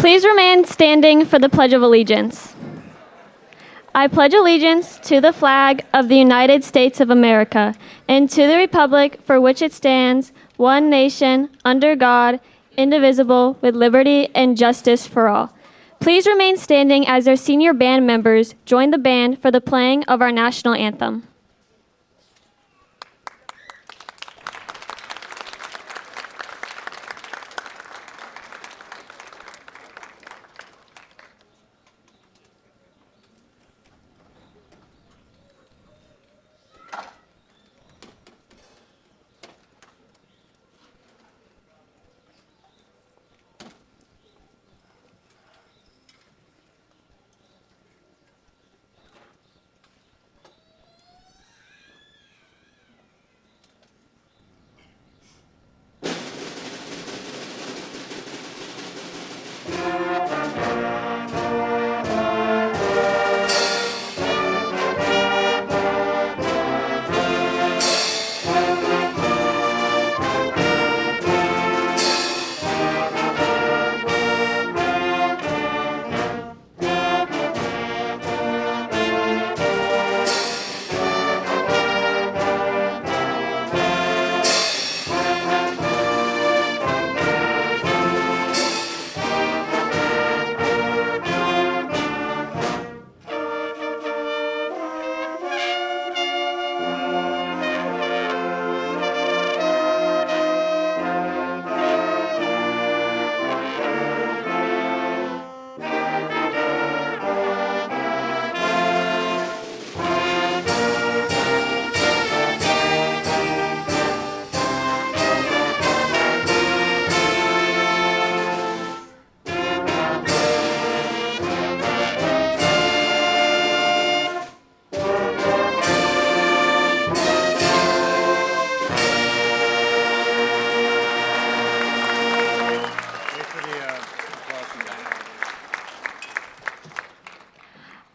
Please remain standing for the Pledge of Allegiance. I pledge allegiance to the flag of the United States of America and to the republic for which it stands, one nation, under God, indivisible, with liberty and justice for all. Please remain standing as our senior band members join the band for the playing of our national anthem.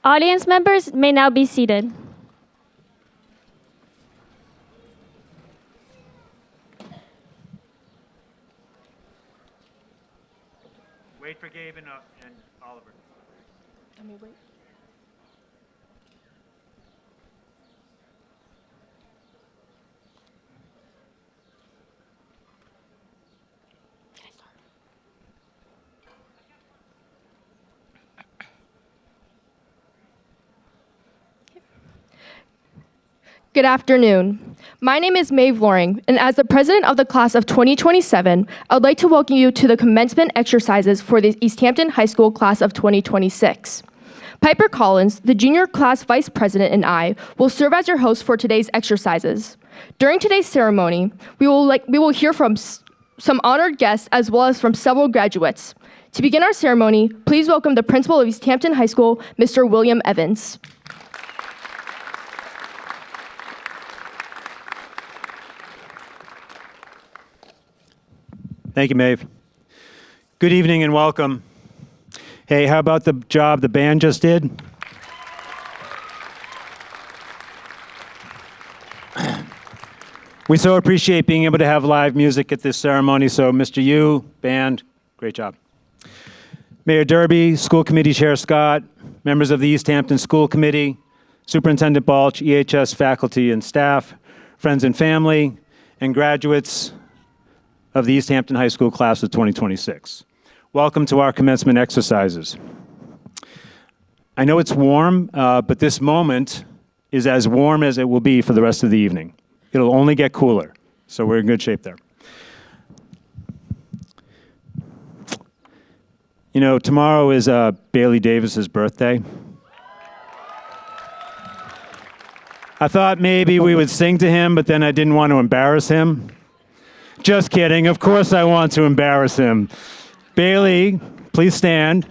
Audience members may now be seated. Wait for Gabe and Oliver. Let me wait. Good afternoon. My name is Maeve Loring, and as the president of the class of 2027, I would like to welcome you to the commencement exercises for the Easthampton High School class of 2026. Piper Collins, the junior class vice president, and I will serve as your hosts for today's exercises. During today's ceremony, we will hear from some honored guests as well as from several graduates. To begin our ceremony, please welcome the principal of Easthampton High School, Mr. William Evans. Thank you, Maeve. Good evening and welcome. Hey, how about the job the band just did? We so appreciate being able to have live music at this ceremony, so Mr. Yu, band, great job. Mayor Derby, School Committee Chair Scott, members of the Easthampton School Committee, Superintendent Balch, EHS faculty and staff, friends and family, and graduates of the Easthampton High School class of 2026. Welcome to our commencement exercises. I know it's warm, but this moment is as warm as it will be for the rest of the evening. It'll only get cooler, so we're in good shape there. You know, tomorrow is Bailey Davis's birthday. I thought maybe we would sing to him, but then I didn't want to embarrass him. Just kidding. Of course I want to embarrass him. Bailey, please stand.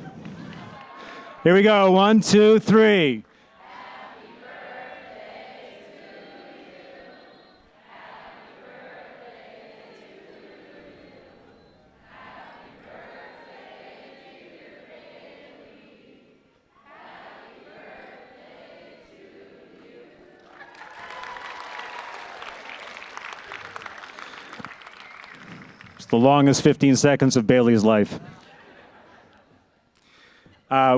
Here we go. 1, 2, 3. Happy birthday to you. Happy birthday to you. Happy birthday, dear Bailey. Happy birthday to you. It's the longest 15 seconds of Bailey's life.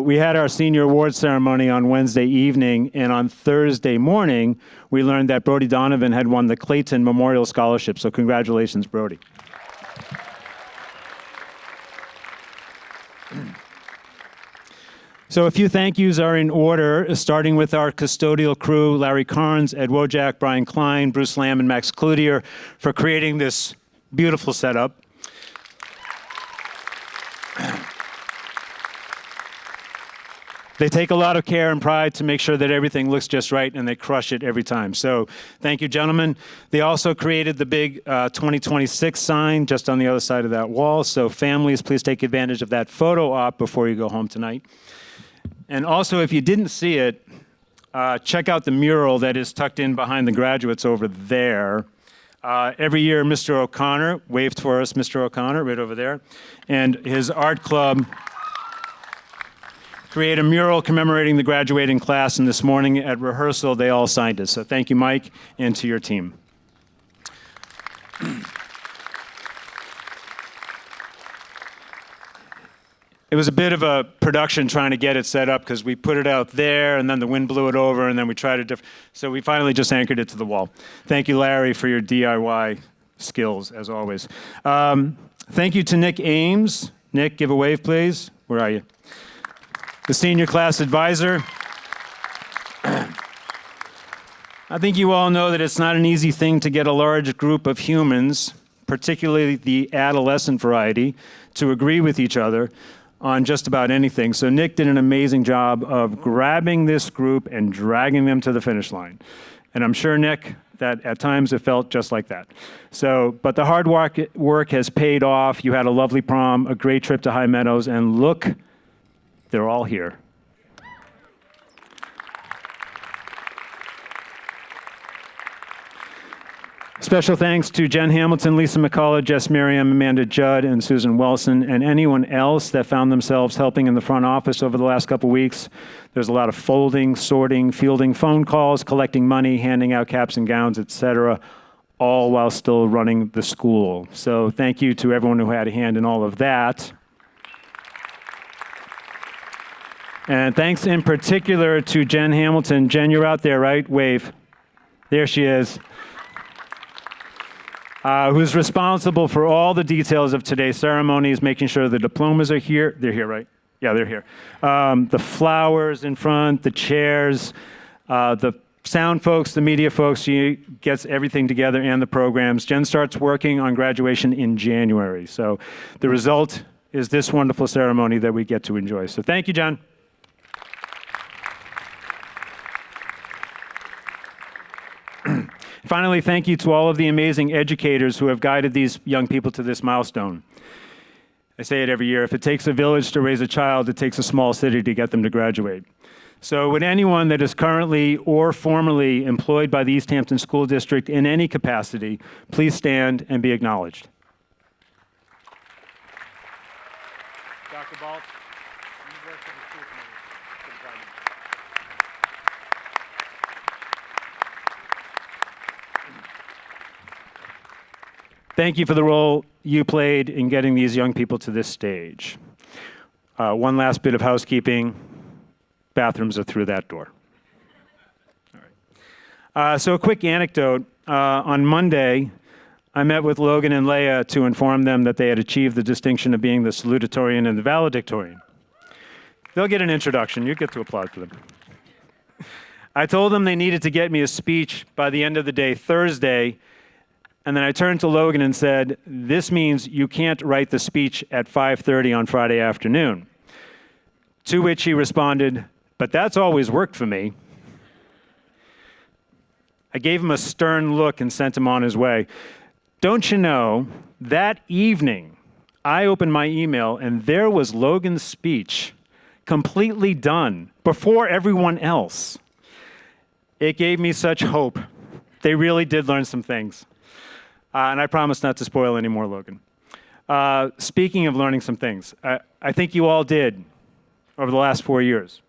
We had our senior awards ceremony on Wednesday evening, and on Thursday morning, we learned that Brody Donovan had won the Clayton Memorial Scholarship. So congratulations, Brody. So a few thank yous are in order, starting with our custodial crew, Larry Carnes, Ed Wojak, Brian Klein, Bruce Lamb, and Max Cloutier, for creating this beautiful setup. They take a lot of care and pride to make sure that everything looks just right, and they crush it every time. So thank you, gentlemen. They also created the big 2026 sign just on the other side of that wall. So families, please take advantage of that photo op before you go home tonight. And also, if you didn't see it, check out the mural that is tucked in behind the graduates over there. Every year, Mr. O'Connor, waved for us, Mr. O'Connor, right over there, and his art club create a mural commemorating the graduating class, and this morning at rehearsal, they all signed it. So thank you, Mike, and to your team. It was a bit of a production trying to get it set up because we put it out there and then the wind blew it over and then we tried it so we finally just anchored it to the wall. Thank you, Larry, for your DIY skills, as always. Thank you to Nick Ames. Nick, give a wave, please. Where are you? The senior class advisor. I think you all know that it's not an easy thing to get a large group of humans, particularly the adolescent variety, to agree with each other on just about anything. So Nick did an amazing job of grabbing this group and dragging them to the finish line. And I'm sure, Nick, that at times it felt just like that. So, but the hard work has paid off. You had a lovely prom, a great trip to High Meadows, and look, they're all here. Special thanks to Jen Hamilton, Lisa McCullough, Jess Merriam, Amanda Judd, and Susan Wilson, and anyone else that found themselves helping in the front office over the last couple weeks. There's a lot of folding, sorting, fielding phone calls, collecting money, handing out caps and gowns, etc., all while still running the school. So thank you to everyone who had a hand in all of that. And thanks in particular to Jen Hamilton. Jen, you're out there, right? Wave. There she is. Who's responsible for all the details of today's ceremonies, making sure the diplomas are here. They're here, right? Yeah, they're here. The flowers in front, the chairs, the sound folks, the media folks. She gets everything together and the programs. Jen starts working on graduation in January. So the result is this wonderful ceremony that we get to enjoy. So thank you, Jen. Finally, thank you to all of the amazing educators who have guided these young people to this milestone. I say it every year, if it takes a village to raise a child, it takes a small city to get them to graduate. So would anyone that is currently or formerly employed by the Easthampton School District in any capacity, please stand and be acknowledged. Dr. Balt, you work for the school committee. Thank you for the role you played in getting these young people to this stage. One last bit of housekeeping. Bathrooms are through that door. All right. So a quick anecdote. On Monday, I met with Logan and Leia to inform them that they had achieved the distinction of being the salutatorian and the valedictorian. They'll get an introduction. You get to applaud for them. I told them they needed to get me a speech by the end of the day, Thursday. And then I turned to Logan and said, this means you can't write the speech at 5:30 on Friday afternoon. To which he responded, but that's always worked for me. I gave him a stern look and sent him on his way. Don't you know, that evening, I opened my email and there was Logan's speech, completely done, before everyone else. It gave me such hope. They really did learn some things. And I promise not to spoil any more, Logan. Speaking of learning some things, I think you all did over the last 4 years.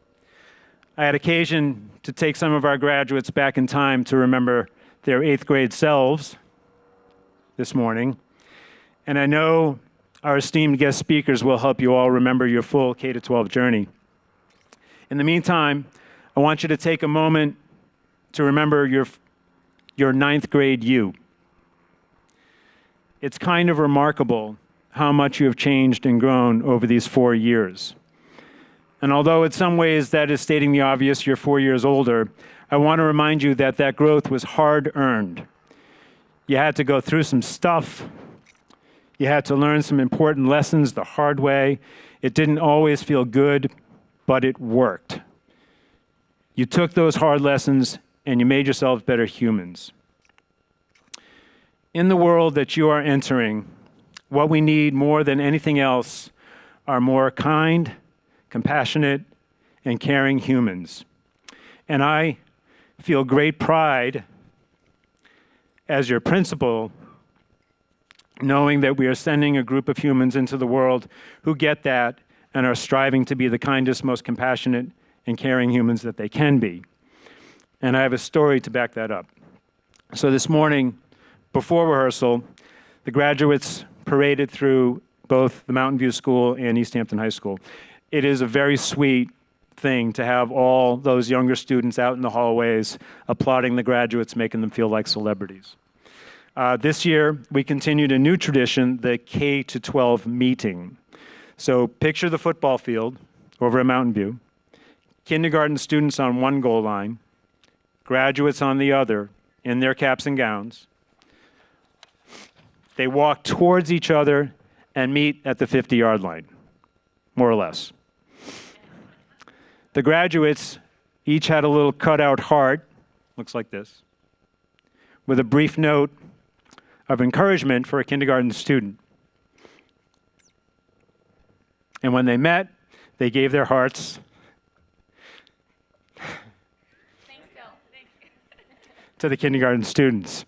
I had occasion to take some of our graduates back in time to remember their 8th grade selves this morning. And I know our esteemed guest speakers will help you all remember your full K-12 journey. In the meantime, I want you to take a moment to remember your ninth grade you. It's kind of remarkable how much you have changed and grown over these 4 years. And although in some ways that is stating the obvious, you're 4 years older, I want to remind you that that growth was hard-earned. You had to go through some stuff. You had to learn some important lessons the hard way. It didn't always feel good, but it worked. You took those hard lessons and you made yourselves better humans. In the world that you are entering, what we need more than anything else are more kind, compassionate, and caring humans. And I feel great pride as your principal, knowing that we are sending a group of humans into the world who get that and are striving to be the kindest, most compassionate, and caring humans that they can be. And I have a story to back that up. So this morning, before rehearsal, the graduates paraded through both the Mountain View School and Easthampton High School. It is a very sweet thing to have all those younger students out in the hallways applauding the graduates, making them feel like celebrities. This year, we continued a new tradition, the K-12 meeting. So picture the football field over at Mountain View, kindergarten students on one goal line, graduates on the other in their caps and gowns. They walk towards each other and meet at the 50-yard line, more or less. The graduates each had a little cutout heart, looks like this, with a brief note of encouragement for a kindergarten student. And when they met, they gave their hearts to the kindergarten students.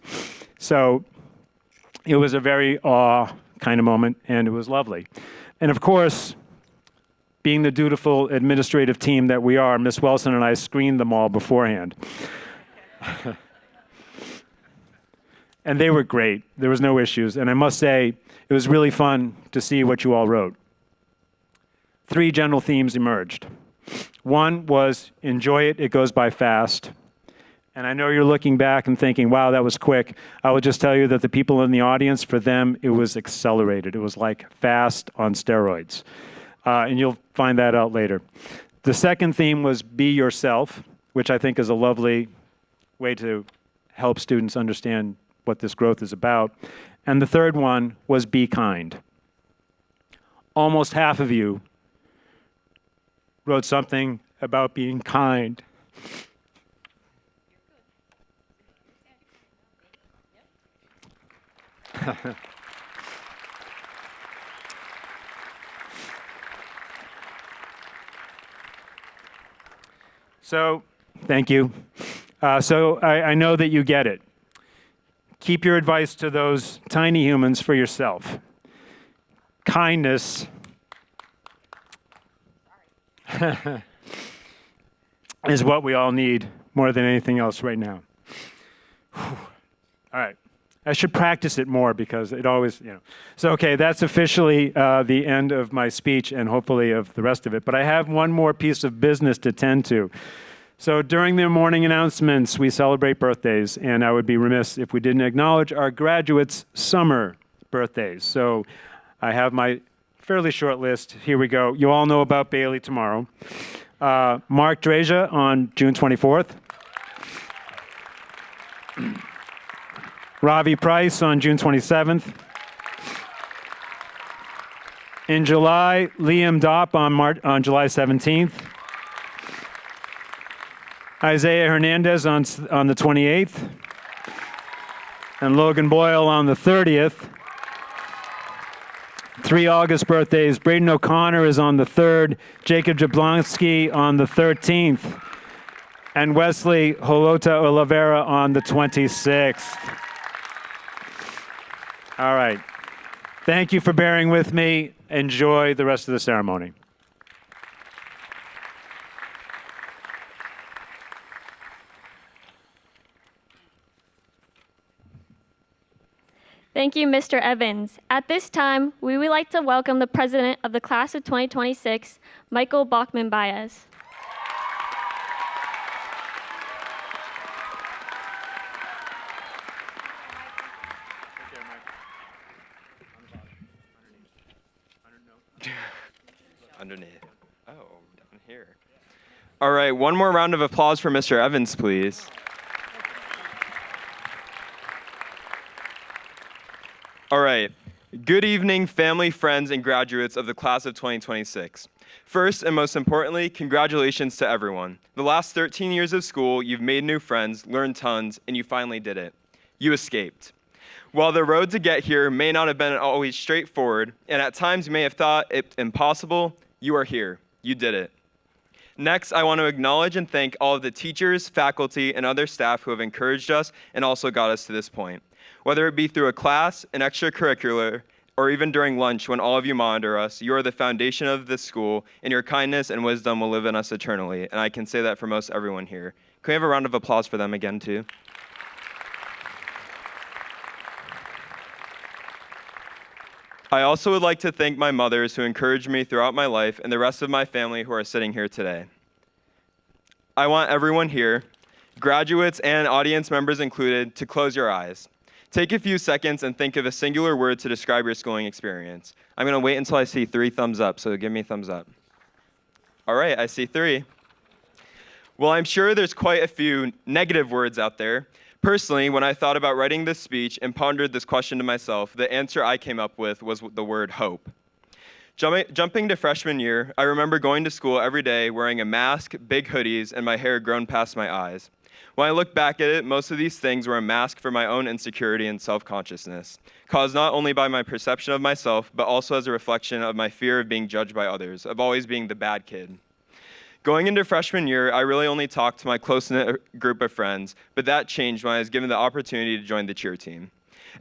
So it was a very awe kind of moment, and it was lovely. And of course, being the dutiful administrative team that we are, Miss Wilson and I screened them all beforehand. And they were great. There was no issues. And I must say, it was really fun to see what you all wrote. 3 general themes emerged. One was, enjoy it, it goes by fast. And I know you're looking back and thinking, wow, that was quick. I will just tell you that the people in the audience, for them, it was accelerated. It was like fast on steroids. And you'll find that out later. The second theme was be yourself, which I think is a lovely way to help students understand what this growth is about. And the third one was be kind. Almost half of you wrote something about being kind. So, thank you. So I know that you get it. Keep your advice to those tiny humans for yourself. Kindness is what we all need more than anything else right now. All right. I should practice it more because it always, So, okay, that's officially the end of my speech and hopefully of the rest of it. But I have one more piece of business to tend to. So during the morning announcements, we celebrate birthdays, and I would be remiss if we didn't acknowledge our graduates' summer birthdays. So I have my fairly short list. Here we go. You all know about Bailey tomorrow. Mark Drasia on June 24th. Ravi Price on June 27th. In July, Liam Dopp on July 17th. Isaiah Hernandez on the 28th. And Logan Boyle on the 30th. 3 August birthdays. Braden O'Connor is on the 3rd. Jacob Jablonski on the 13th. And Wesley Holota Oliveira on the 26th. All right. Thank you for bearing with me. Enjoy the rest of the ceremony. Thank you, Mr. Evans. At this time, we would like to welcome the president of the class of 2026, Michael Bachman-Baez. Underneath. Oh, down here. All right, one more round of applause for Mr. Evans, please. All right. Good evening, family, friends, and graduates of the class of 2026. First and most importantly, congratulations to everyone. The last 13 years of school, you've made new friends, learned tons, and you finally did it. You escaped. While the road to get here may not have been always straightforward, and at times you may have thought it impossible, you are here. You did it. Next, I want to acknowledge and thank all of the teachers, faculty, and other staff who have encouraged us and also got us to this point. Whether it be through a class, an extracurricular, or even during lunch when all of you monitor us, you are the foundation of this school, and your kindness and wisdom will live in us eternally, and I can say that for most everyone here. Can we have a round of applause for them again, too? I also would like to thank my mothers who encouraged me throughout my life and the rest of my family who are sitting here today. I want everyone here, graduates and audience members included, to close your eyes. Take a few seconds and think of a singular word to describe your schooling experience. I'm going to wait until I see 3 thumbs up, so give me a thumbs up. All right, I see 3. Well, I'm sure there's quite a few negative words out there. Personally, when I thought about writing this speech and pondered this question to myself, the answer I came up with was the word hope. Jumping to freshman year, I remember going to school every day wearing a mask, big hoodies, and my hair grown past my eyes. When I look back at it, most of these things were a mask for my own insecurity and self-consciousness, caused not only by my perception of myself, but also as a reflection of my fear of being judged by others, of always being the bad kid. Going into freshman year, I really only talked to my close-knit group of friends, but that changed when I was given the opportunity to join the cheer team.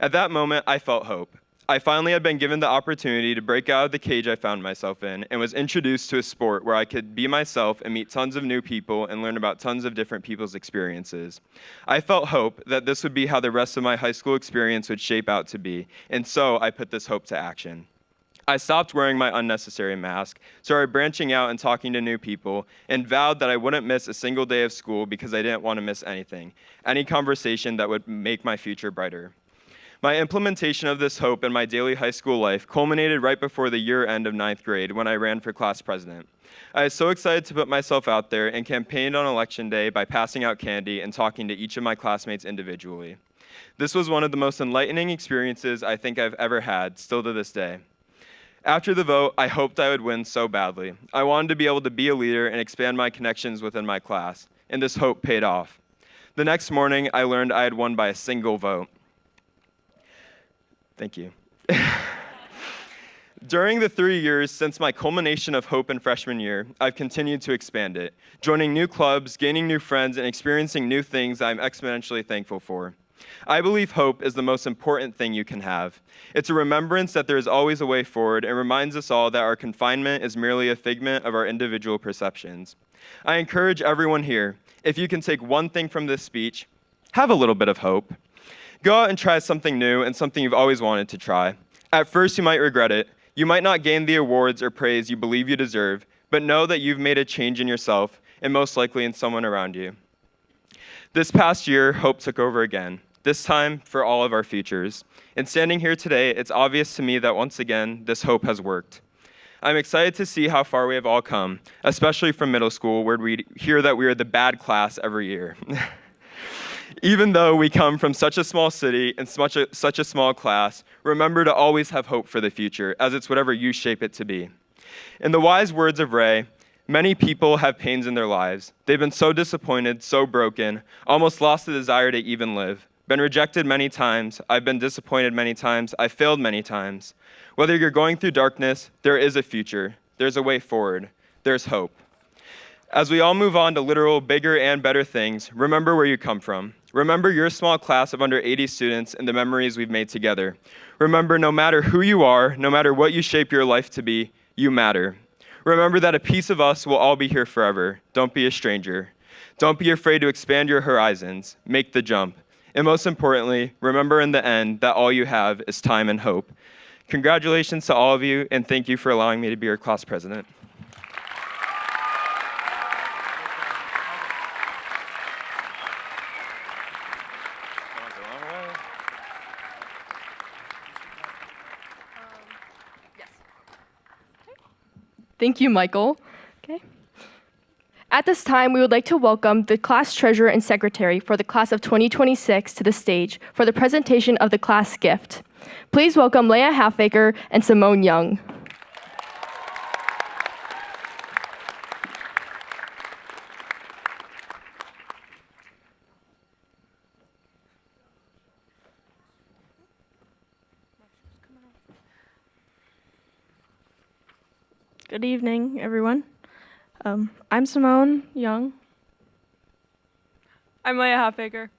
At that moment, I felt hope. I finally had been given the opportunity to break out of the cage I found myself in and was introduced to a sport where I could be myself and meet tons of new people and learn about tons of different people's experiences. I felt hope that this would be how the rest of my high school experience would shape out to be, and so I put this hope to action. I stopped wearing my unnecessary mask, started branching out and talking to new people, and vowed that I wouldn't miss a single day of school because I didn't want to miss anything, any conversation that would make my future brighter. My implementation of this hope in my daily high school life culminated right before the year end of 9th grade when I ran for class president. I was so excited to put myself out there and campaigned on election day by passing out candy and talking to each of my classmates individually. This was one of the most enlightening experiences I think I've ever had, still to this day. After the vote, I hoped I would win so badly. I wanted to be able to be a leader and expand my connections within my class, and this hope paid off. The next morning, I learned I had won by a single vote. Thank you. During the 3 years since my culmination of hope in freshman year, I've continued to expand it, joining new clubs, gaining new friends, and experiencing new things I'm exponentially thankful for. I believe hope is the most important thing you can have. It's a remembrance that there is always a way forward and reminds us all that our confinement is merely a figment of our individual perceptions. I encourage everyone here, if you can take one thing from this speech, have a little bit of hope. Go out and try something new and something you've always wanted to try. At first, you might regret it. You might not gain the awards or praise you believe you deserve, but know that you've made a change in yourself and most likely in someone around you. This past year, hope took over again, this time for all of our futures. And standing here today, it's obvious to me that once again, this hope has worked. I'm excited to see how far we have all come, especially from middle school, where we hear that we are the bad class every year. Even though we come from such a small city and such a small class, remember to always have hope for the future, as it's whatever you shape it to be. In the wise words of Ray, many people have pains in their lives. They've been so disappointed, so broken, almost lost the desire to even live. Been rejected many times. I've been disappointed many times. I've failed many times. Whether you're going through darkness, there is a future. There's a way forward. There's hope. As we all move on to literal bigger and better things, remember where you come from. Remember your small class of under 80 students and the memories we've made together. Remember, no matter who you are, no matter what you shape your life to be, you matter. Remember that a piece of us will all be here forever. Don't be a stranger. Don't be afraid to expand your horizons. Make the jump. And most importantly, remember in the end that all you have is time and hope. Congratulations to all of you, and thank you for allowing me to be your class president. Thank you, Michael. Okay. At this time, we would like to welcome the class treasurer and secretary for the class of 2026 to the stage for the presentation of the class gift. Please welcome Leah Halfaker and Simone Young. Good evening, everyone. I'm Simone Young. I'm Leah Halfaker.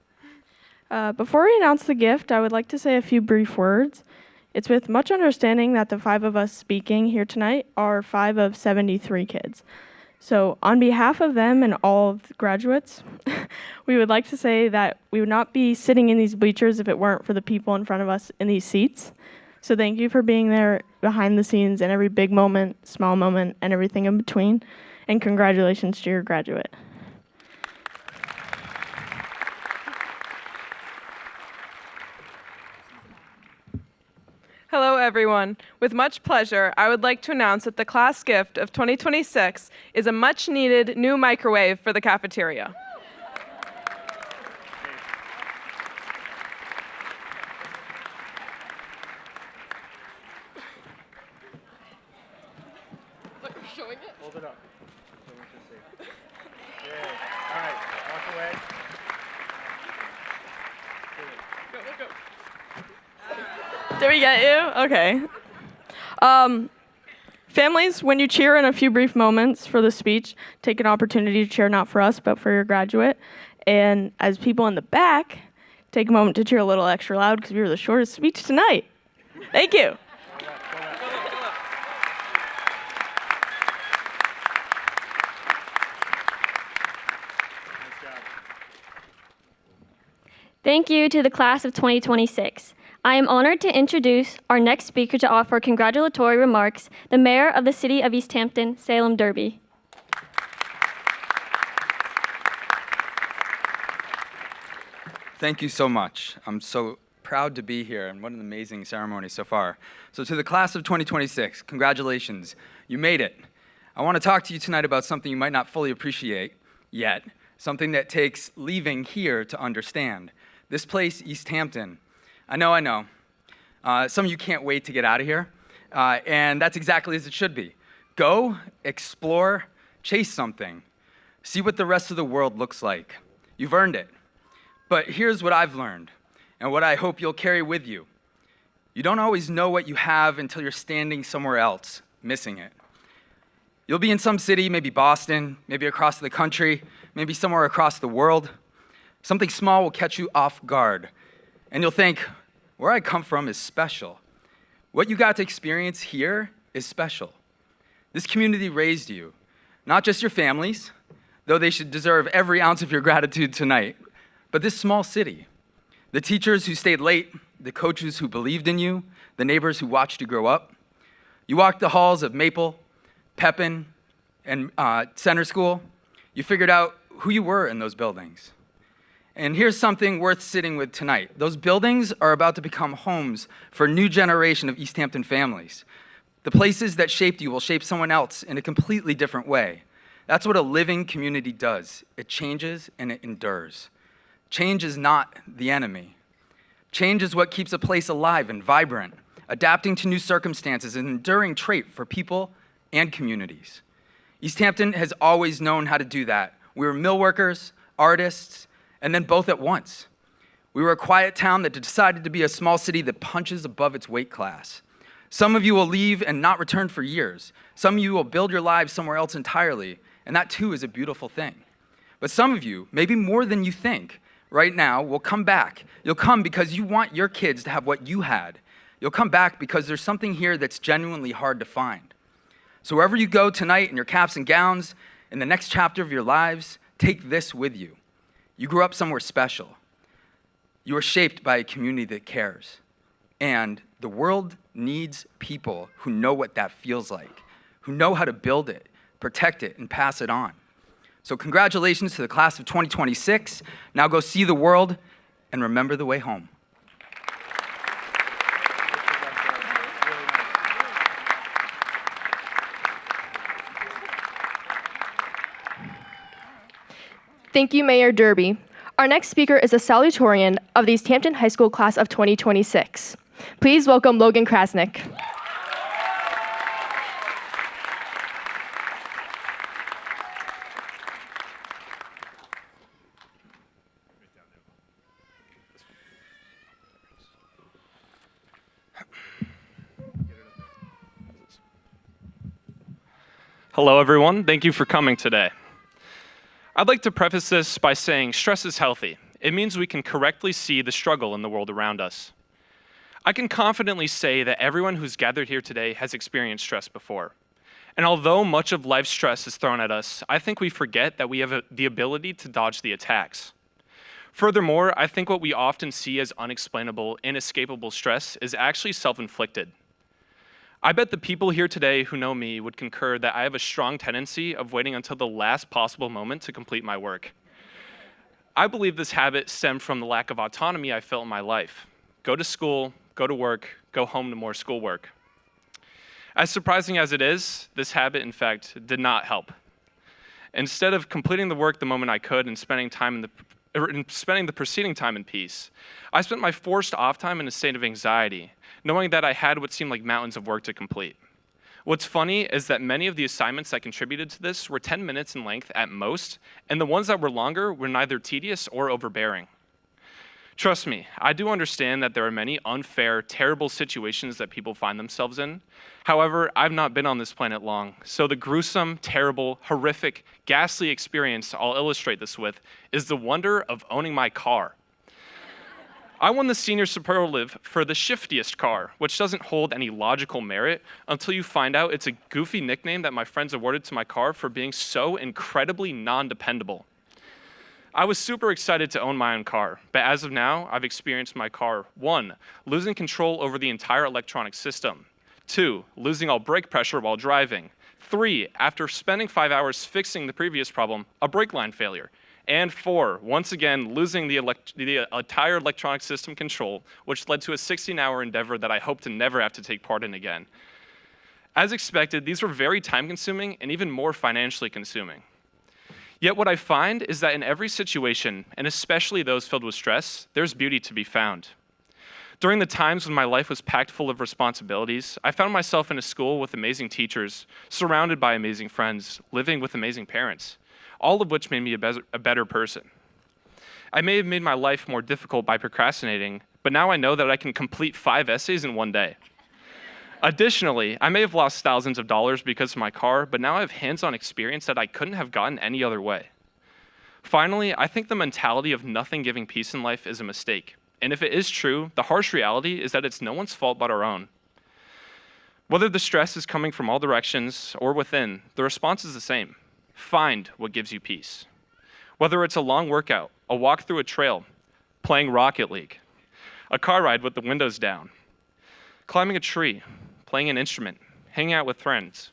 Before we announce the gift, I would like to say a few brief words. It's with much understanding that the 5 of us speaking here tonight are 5 of 73 kids. So on behalf of them and all of the graduates, we would like to say that we would not be sitting in these bleachers if it weren't for the people in front of us in these seats. So thank you for being there behind the scenes in every big moment, small moment, and everything in between. And congratulations to your graduate. Hello, everyone. With much pleasure, I would like to announce that the class gift of 2026 is a much-needed new microwave for the cafeteria. Hold it up. So we can see. Yay. All right, walk away. Did we get you? Okay. Families, when you cheer in a few brief moments for the speech, take an opportunity to cheer not for us, but for your graduate. And as people in the back, take a moment to cheer a little extra loud because we were the shortest speech tonight. Thank you. Thank you to the class of 2026. I am honored to introduce our next speaker to offer congratulatory remarks, the mayor of the city of Easthampton, Salem Derby. Thank you so much. I'm so proud to be here, and what an amazing ceremony so far. So to the class of 2026, congratulations. You made it. I want to talk to you tonight about something you might not fully appreciate yet, something that takes leaving here to understand. This place, Easthampton, I know. Some of you can't wait to get out of here, and that's exactly as it should be. Go, explore, chase something. See what the rest of the world looks like. You've earned it. But here's what I've learned, and what I hope you'll carry with you. You don't always know what you have until you're standing somewhere else, missing it. You'll be in some city, maybe Boston, maybe across the country, maybe somewhere across the world. Something small will catch you off guard, and you'll think, where I come from is special. What you got to experience here is special. This community raised you, not just your families, though they should deserve every ounce of your gratitude tonight, but this small city. The teachers who stayed late, the coaches who believed in you, the neighbors who watched you grow up. You walked the halls of Maple, Pepin, and Center School. You figured out who you were in those buildings. And here's something worth sitting with tonight. Those buildings are about to become homes for a new generation of Easthampton families. The places that shaped you will shape someone else in a completely different way. That's what a living community does. It changes and it endures. Change is not the enemy. Change is what keeps a place alive and vibrant. Adapting to new circumstances is an enduring trait for people and communities. Easthampton has always known how to do that. We were mill workers, artists, and then both at once. We were a quiet town that decided to be a small city that punches above its weight class. Some of you will leave and not return for years. Some of you will build your lives somewhere else entirely, and that too is a beautiful thing. But some of you, maybe more than you think, right now will come back. You'll come because you want your kids to have what you had. You'll come back because there's something here that's genuinely hard to find. So wherever you go tonight in your caps and gowns, in the next chapter of your lives, take this with you. You grew up somewhere special. You are shaped by a community that cares. And the world needs people who know what that feels like, who know how to build it, protect it, and pass it on. So congratulations to the class of 2026. Now go see the world and remember the way home. Thank you, Mayor Derby. Our next speaker is a salutatorian of the Easthampton High School class of 2026. Please welcome Logan Krasnick. Hello, everyone. Thank you for coming today. I'd like to preface this by saying stress is healthy. It means we can correctly see the struggle in the world around us. I can confidently say that everyone who's gathered here today has experienced stress before. And although much of life's stress is thrown at us, I think we forget that we have the ability to dodge the attacks. Furthermore, I think what we often see as unexplainable, inescapable stress is actually self-inflicted. I bet the people here today who know me would concur that I have a strong tendency of waiting until the last possible moment to complete my work. I believe this habit stemmed from the lack of autonomy I felt in my life. Go to school, go to work, go home to more schoolwork. As surprising as it is, this habit, in fact, did not help. Instead of completing the work the moment I could and spending the preceding time in peace, I spent my forced off time in a state of anxiety, knowing that I had what seemed like mountains of work to complete. What's funny is that many of the assignments that contributed to this were 10 minutes in length at most, and the ones that were longer were neither tedious or overbearing. Trust me, I do understand that there are many unfair, terrible situations that people find themselves in. However, I've not been on this planet long, so the gruesome, terrible, horrific, ghastly experience I'll illustrate this with is the wonder of owning my car. I won the senior superlative for the shiftiest car, which doesn't hold any logical merit until you find out it's a goofy nickname that my friends awarded to my car for being so incredibly non-dependable. I was super excited to own my own car, but as of now, I've experienced my car, 1, losing control over the entire electronic system, 2, losing all brake pressure while driving, 3, after spending 5 hours fixing the previous problem, a brake line failure, and 4, once again, losing the entire electronic system control, which led to a 16-hour endeavor that I hope to never have to take part in again. As expected, these were very time-consuming and even more financially consuming. Yet what I find is that in every situation, and especially those filled with stress, there's beauty to be found. During the times when my life was packed full of responsibilities, I found myself in a school with amazing teachers, surrounded by amazing friends, living with amazing parents, all of which made me a better person. I may have made my life more difficult by procrastinating, but now I know that I can complete 5 essays in one day. Additionally, I may have lost thousands of dollars because of my car, but now I have hands-on experience that I couldn't have gotten any other way. Finally, I think the mentality of nothing giving peace in life is a mistake. And if it is true, the harsh reality is that it's no one's fault but our own. Whether the stress is coming from all directions or within, the response is the same. Find what gives you peace. Whether it's a long workout, a walk through a trail, playing Rocket League, a car ride with the windows down, climbing a tree, playing an instrument, hanging out with friends,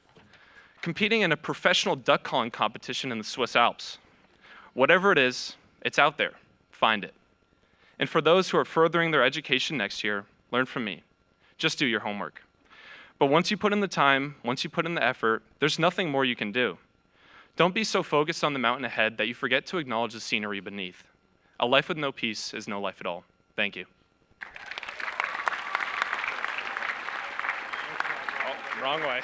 competing in a professional duck calling competition in the Swiss Alps. Whatever it is, it's out there. Find it. And for those who are furthering their education next year, learn from me. Just do your homework. But once you put in the time, once you put in the effort, there's nothing more you can do. Don't be so focused on the mountain ahead that you forget to acknowledge the scenery beneath. A life with no peace is no life at all. Thank you. Oh, wrong way.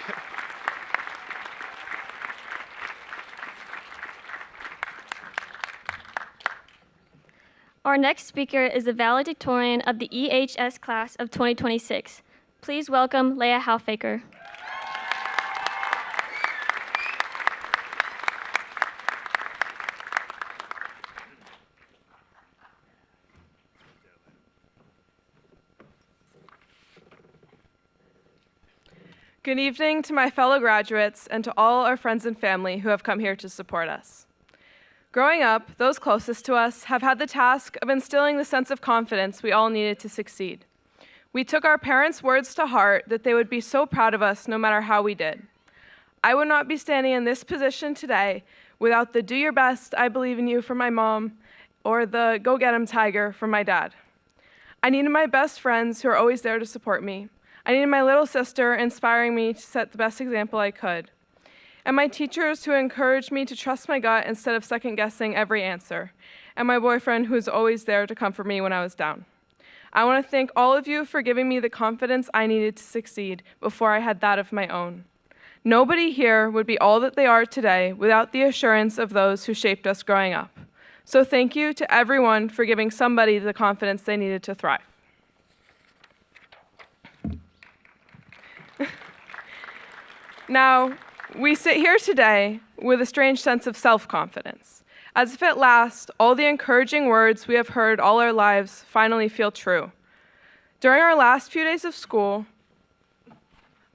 Our next speaker is the valedictorian of the EHS class of 2026. Please welcome Leah Halfaker. Good evening to my fellow graduates and to all our friends and family who have come here to support us. Growing up, those closest to us have had the task of instilling the sense of confidence we all needed to succeed. We took our parents' words to heart that they would be so proud of us no matter how we did. I would not be standing in this position today without the "do your best, I believe in you" from my mom or the "go get 'em, Tiger" from my dad. I needed my best friends who are always there to support me. I needed my little sister inspiring me to set the best example I could. and my teachers who encouraged me to trust my gut instead of second-guessing every answer, and my boyfriend who was always there to comfort me when I was down. I want to thank all of you for giving me the confidence I needed to succeed before I had that of my own. Nobody here would be all that they are today without the assurance of those who shaped us growing up. So thank you to everyone for giving somebody the confidence they needed to thrive. Now, we sit here today with a strange sense of self-confidence, as if at last all the encouraging words we have heard all our lives finally feel true. During our last few days of school,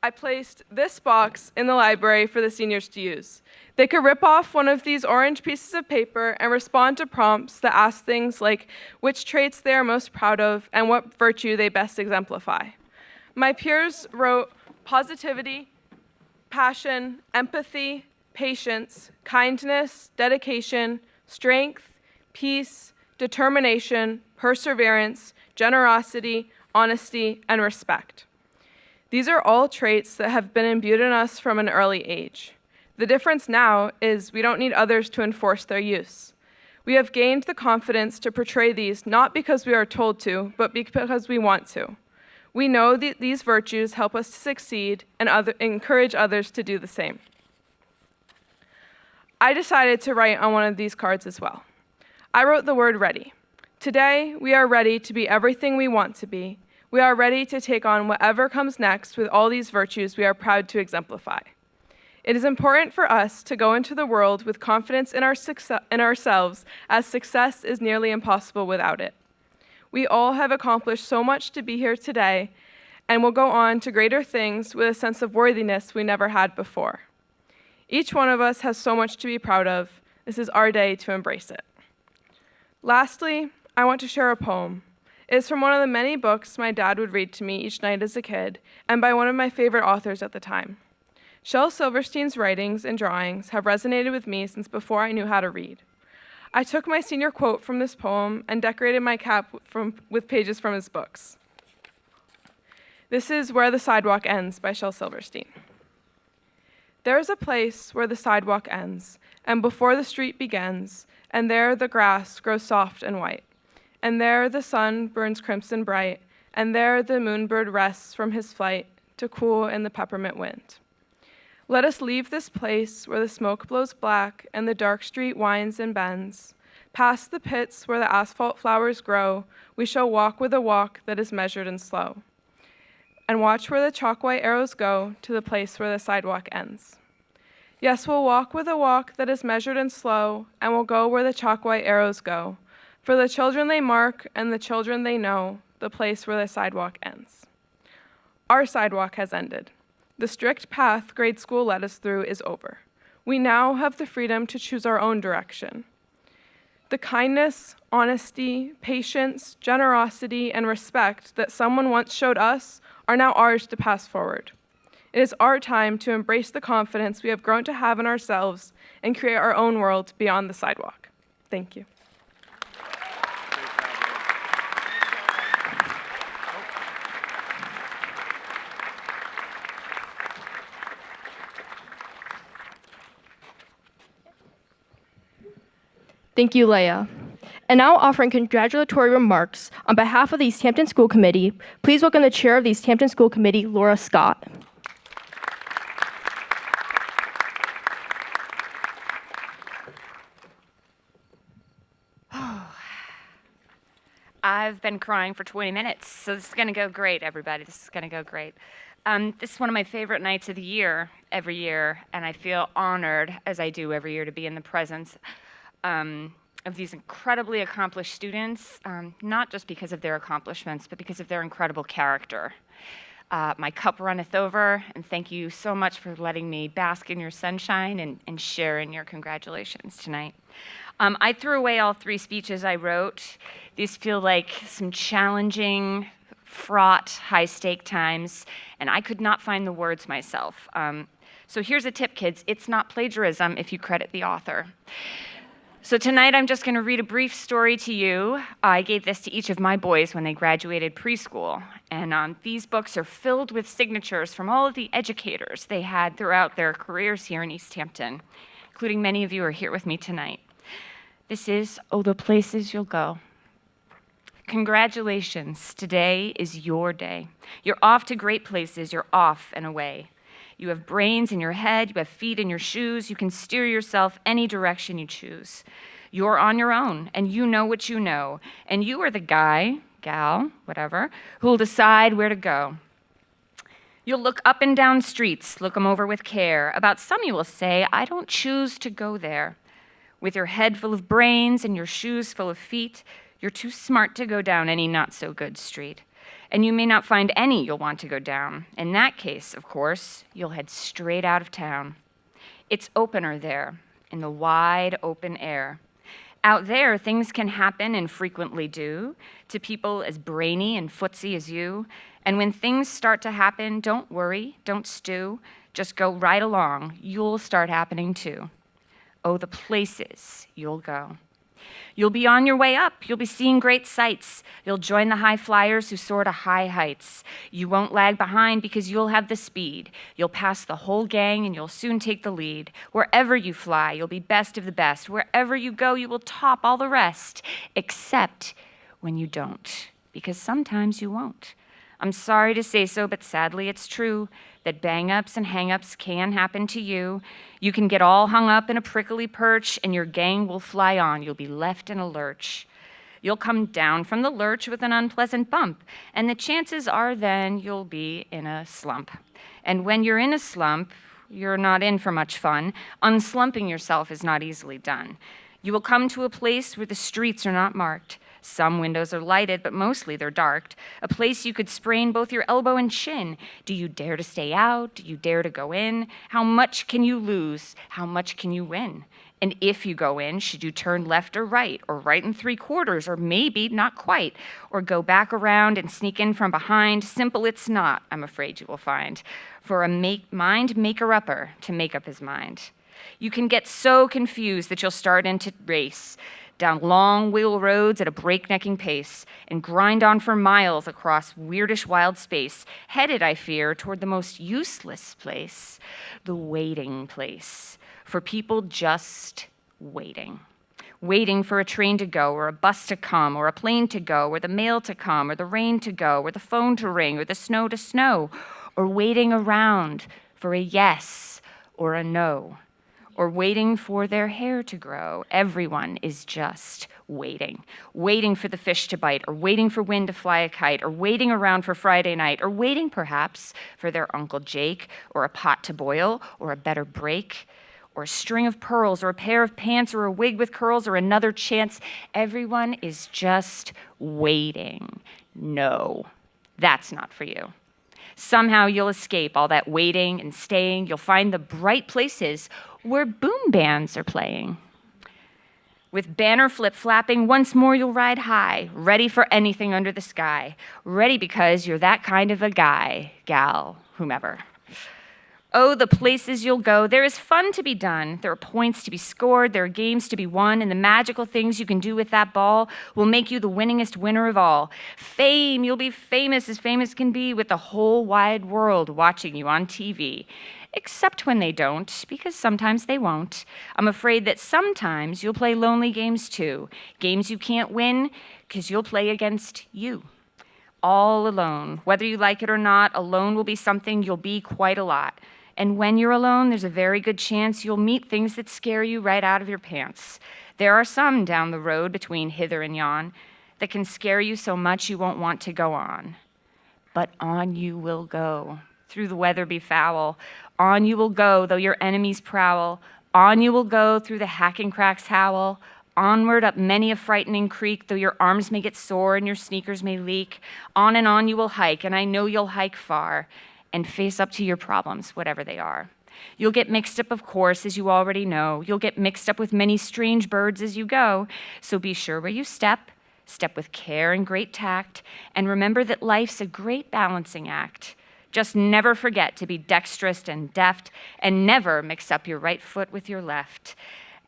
I placed this box in the library for the seniors to use. They could rip off one of these orange pieces of paper and respond to prompts that ask things like which traits they are most proud of and what virtue they best exemplify. My peers wrote positivity, passion, empathy, patience, kindness, dedication, strength, peace, determination, perseverance, generosity, honesty, and respect. These are all traits that have been imbued in us from an early age. The difference now is we don't need others to enforce their use. We have gained the confidence to portray these not because we are told to, but because we want to. We know that these virtues help us to succeed and encourage others to do the same. I decided to write on one of these cards as well. I wrote the word ready. Today, we are ready to be everything we want to be. We are ready to take on whatever comes next with all these virtues we are proud to exemplify. It is important for us to go into the world with confidence in ourselves, as success is nearly impossible without it. We all have accomplished so much to be here today and will go on to greater things with a sense of worthiness we never had before. Each one of us has so much to be proud of. This is our day to embrace it. Lastly, I want to share a poem. It is from one of the many books my dad would read to me each night as a kid, and by one of my favorite authors at the time. Shel Silverstein's writings and drawings have resonated with me since before I knew how to read. I took my senior quote from this poem and decorated my cap with pages from his books. This is Where the Sidewalk Ends by Shel Silverstein. There is a place where the sidewalk ends, and before the street begins, and there the grass grows soft and white, and there the sun burns crimson bright, and there the moonbird rests from his flight to cool in the peppermint wind. Let us leave this place where the smoke blows black and the dark street winds and bends. Past the pits where the asphalt flowers grow, we shall walk with a walk that is measured and slow, and watch where the chalk-white arrows go to the place where the sidewalk ends. Yes, we'll walk with a walk that is measured and slow, and we'll go where the chalk-white arrows go. For the children they mark and the children they know, the place where the sidewalk ends. Our sidewalk has ended. The strict path grade school led us through is over. We now have the freedom to choose our own direction. The kindness, honesty, patience, generosity, and respect that someone once showed us are now ours to pass forward. It is our time to embrace the confidence we have grown to have in ourselves and create our own world beyond the sidewalk. Thank you. Thank you, Leah. And now offering congratulatory remarks on behalf of the Easthampton School Committee, please welcome the chair of the Easthampton School Committee, Laura Scott. I've been crying for 20 minutes, so this is going to go great, everybody. This is going to go great. This is one of my favorite nights of the year, every year, and I feel honored, as I do every year, to be in the presence of these incredibly accomplished students, not just because of their accomplishments, but because of their incredible character. My cup runneth over, and thank you so much for letting me bask in your sunshine and share in your congratulations tonight. I threw away all 3 speeches I wrote. These feel like some challenging, fraught, high-stake times, and I could not find the words myself. So here's a tip, kids. It's not plagiarism if you credit the author. So tonight I'm just going to read a brief story to you. I gave this to each of my boys when they graduated preschool. And these books are filled with signatures from all of the educators they had throughout their careers here in Easthampton, including many of you who are here with me tonight. This is Oh, the Places You'll Go. Congratulations, today is your day. You're off to great places, you're off and away. You have brains in your head, you have feet in your shoes, you can steer yourself any direction you choose. You're on your own, and you know what you know, and you are the guy, gal, whatever, who will decide where to go. You'll look up and down streets, look them over with care. About some you will say, I don't choose to go there. With your head full of brains and your shoes full of feet, you're too smart to go down any not-so-good street. And you may not find any you'll want to go down. In that case, of course, you'll head straight out of town. It's opener there, in the wide open air. Out there, things can happen and frequently do to people as brainy and footsy as you. And when things start to happen, don't worry, don't stew, just go right along. You'll start happening too. Oh, the places you'll go. You'll be on your way up. You'll be seeing great sights. You'll join the high flyers who soar to high heights. You won't lag behind because you'll have the speed. You'll pass the whole gang and you'll soon take the lead. Wherever you fly, you'll be best of the best. Wherever you go, you will top all the rest, except when you don't, because sometimes you won't. I'm sorry to say so, but sadly it's true that bang-ups and hang-ups can happen to you. You can get all hung up in a prickly perch and your gang will fly on. You'll be left in a lurch. You'll come down from the lurch with an unpleasant bump, and the chances are then you'll be in a slump. And when you're in a slump, you're not in for much fun. Unslumping yourself is not easily done. You will come to a place where the streets are not marked. Some windows are lighted, but mostly they're dark. A place you could sprain both your elbow and shin. Do you dare to stay out? Do you dare to go in? How much can you lose? How much can you win? And if you go in, should you turn left or right 3/4, or maybe not quite, or go back around and sneak in from behind? Simple it's not, I'm afraid you will find, for a mind maker-upper to make up his mind. You can get so confused that you'll start into race down long wheel roads at a breaknecking pace and grind on for miles across weirdish wild space, headed, I fear, toward the most useless place, the waiting place, for people just waiting. Waiting for a train to go, or a bus to come, or a plane to go, or the mail to come, or the rain to go, or the phone to ring, or the snow to snow, or waiting around for a yes or a no, or waiting for their hair to grow. Everyone is just waiting. Waiting for the fish to bite, or waiting for wind to fly a kite, or waiting around for Friday night, or waiting perhaps for their Uncle Jake, or a pot to boil, or a better break, or a string of pearls, or a pair of pants, or a wig with curls, or another chance. Everyone is just waiting. No, that's not for you. Somehow you'll escape all that waiting and staying. You'll find the bright places where boom bands are playing. With banner flip-flapping, once more you'll ride high, ready for anything under the sky. Ready because you're that kind of a guy, gal, whomever. Oh, the places you'll go. There is fun to be done. There are points to be scored. There are games to be won. And the magical things you can do with that ball will make you the winningest winner of all. Fame, you'll be famous as famous can be, with the whole wide world watching you on TV. Except when they don't, because sometimes they won't. I'm afraid that sometimes you'll play lonely games too. Games you can't win, because you'll play against you. All alone. Whether you like it or not, alone will be something you'll be quite a lot. And when you're alone, there's a very good chance you'll meet things that scare you right out of your pants. There are some down the road between hither and yon that can scare you so much you won't want to go on. But on you will go, through the weather be foul. On you will go, though your enemies prowl. On you will go, through the hacking cracks howl. Onward up many a frightening creek, though your arms may get sore and your sneakers may leak. On and on you will hike, and I know you'll hike far, and face up to your problems, whatever they are. You'll get mixed up, of course, as you already know. You'll get mixed up with many strange birds as you go. So be sure where you step with care and great tact, and remember that life's a great balancing act. Just never forget to be dexterous and deft, and never mix up your right foot with your left.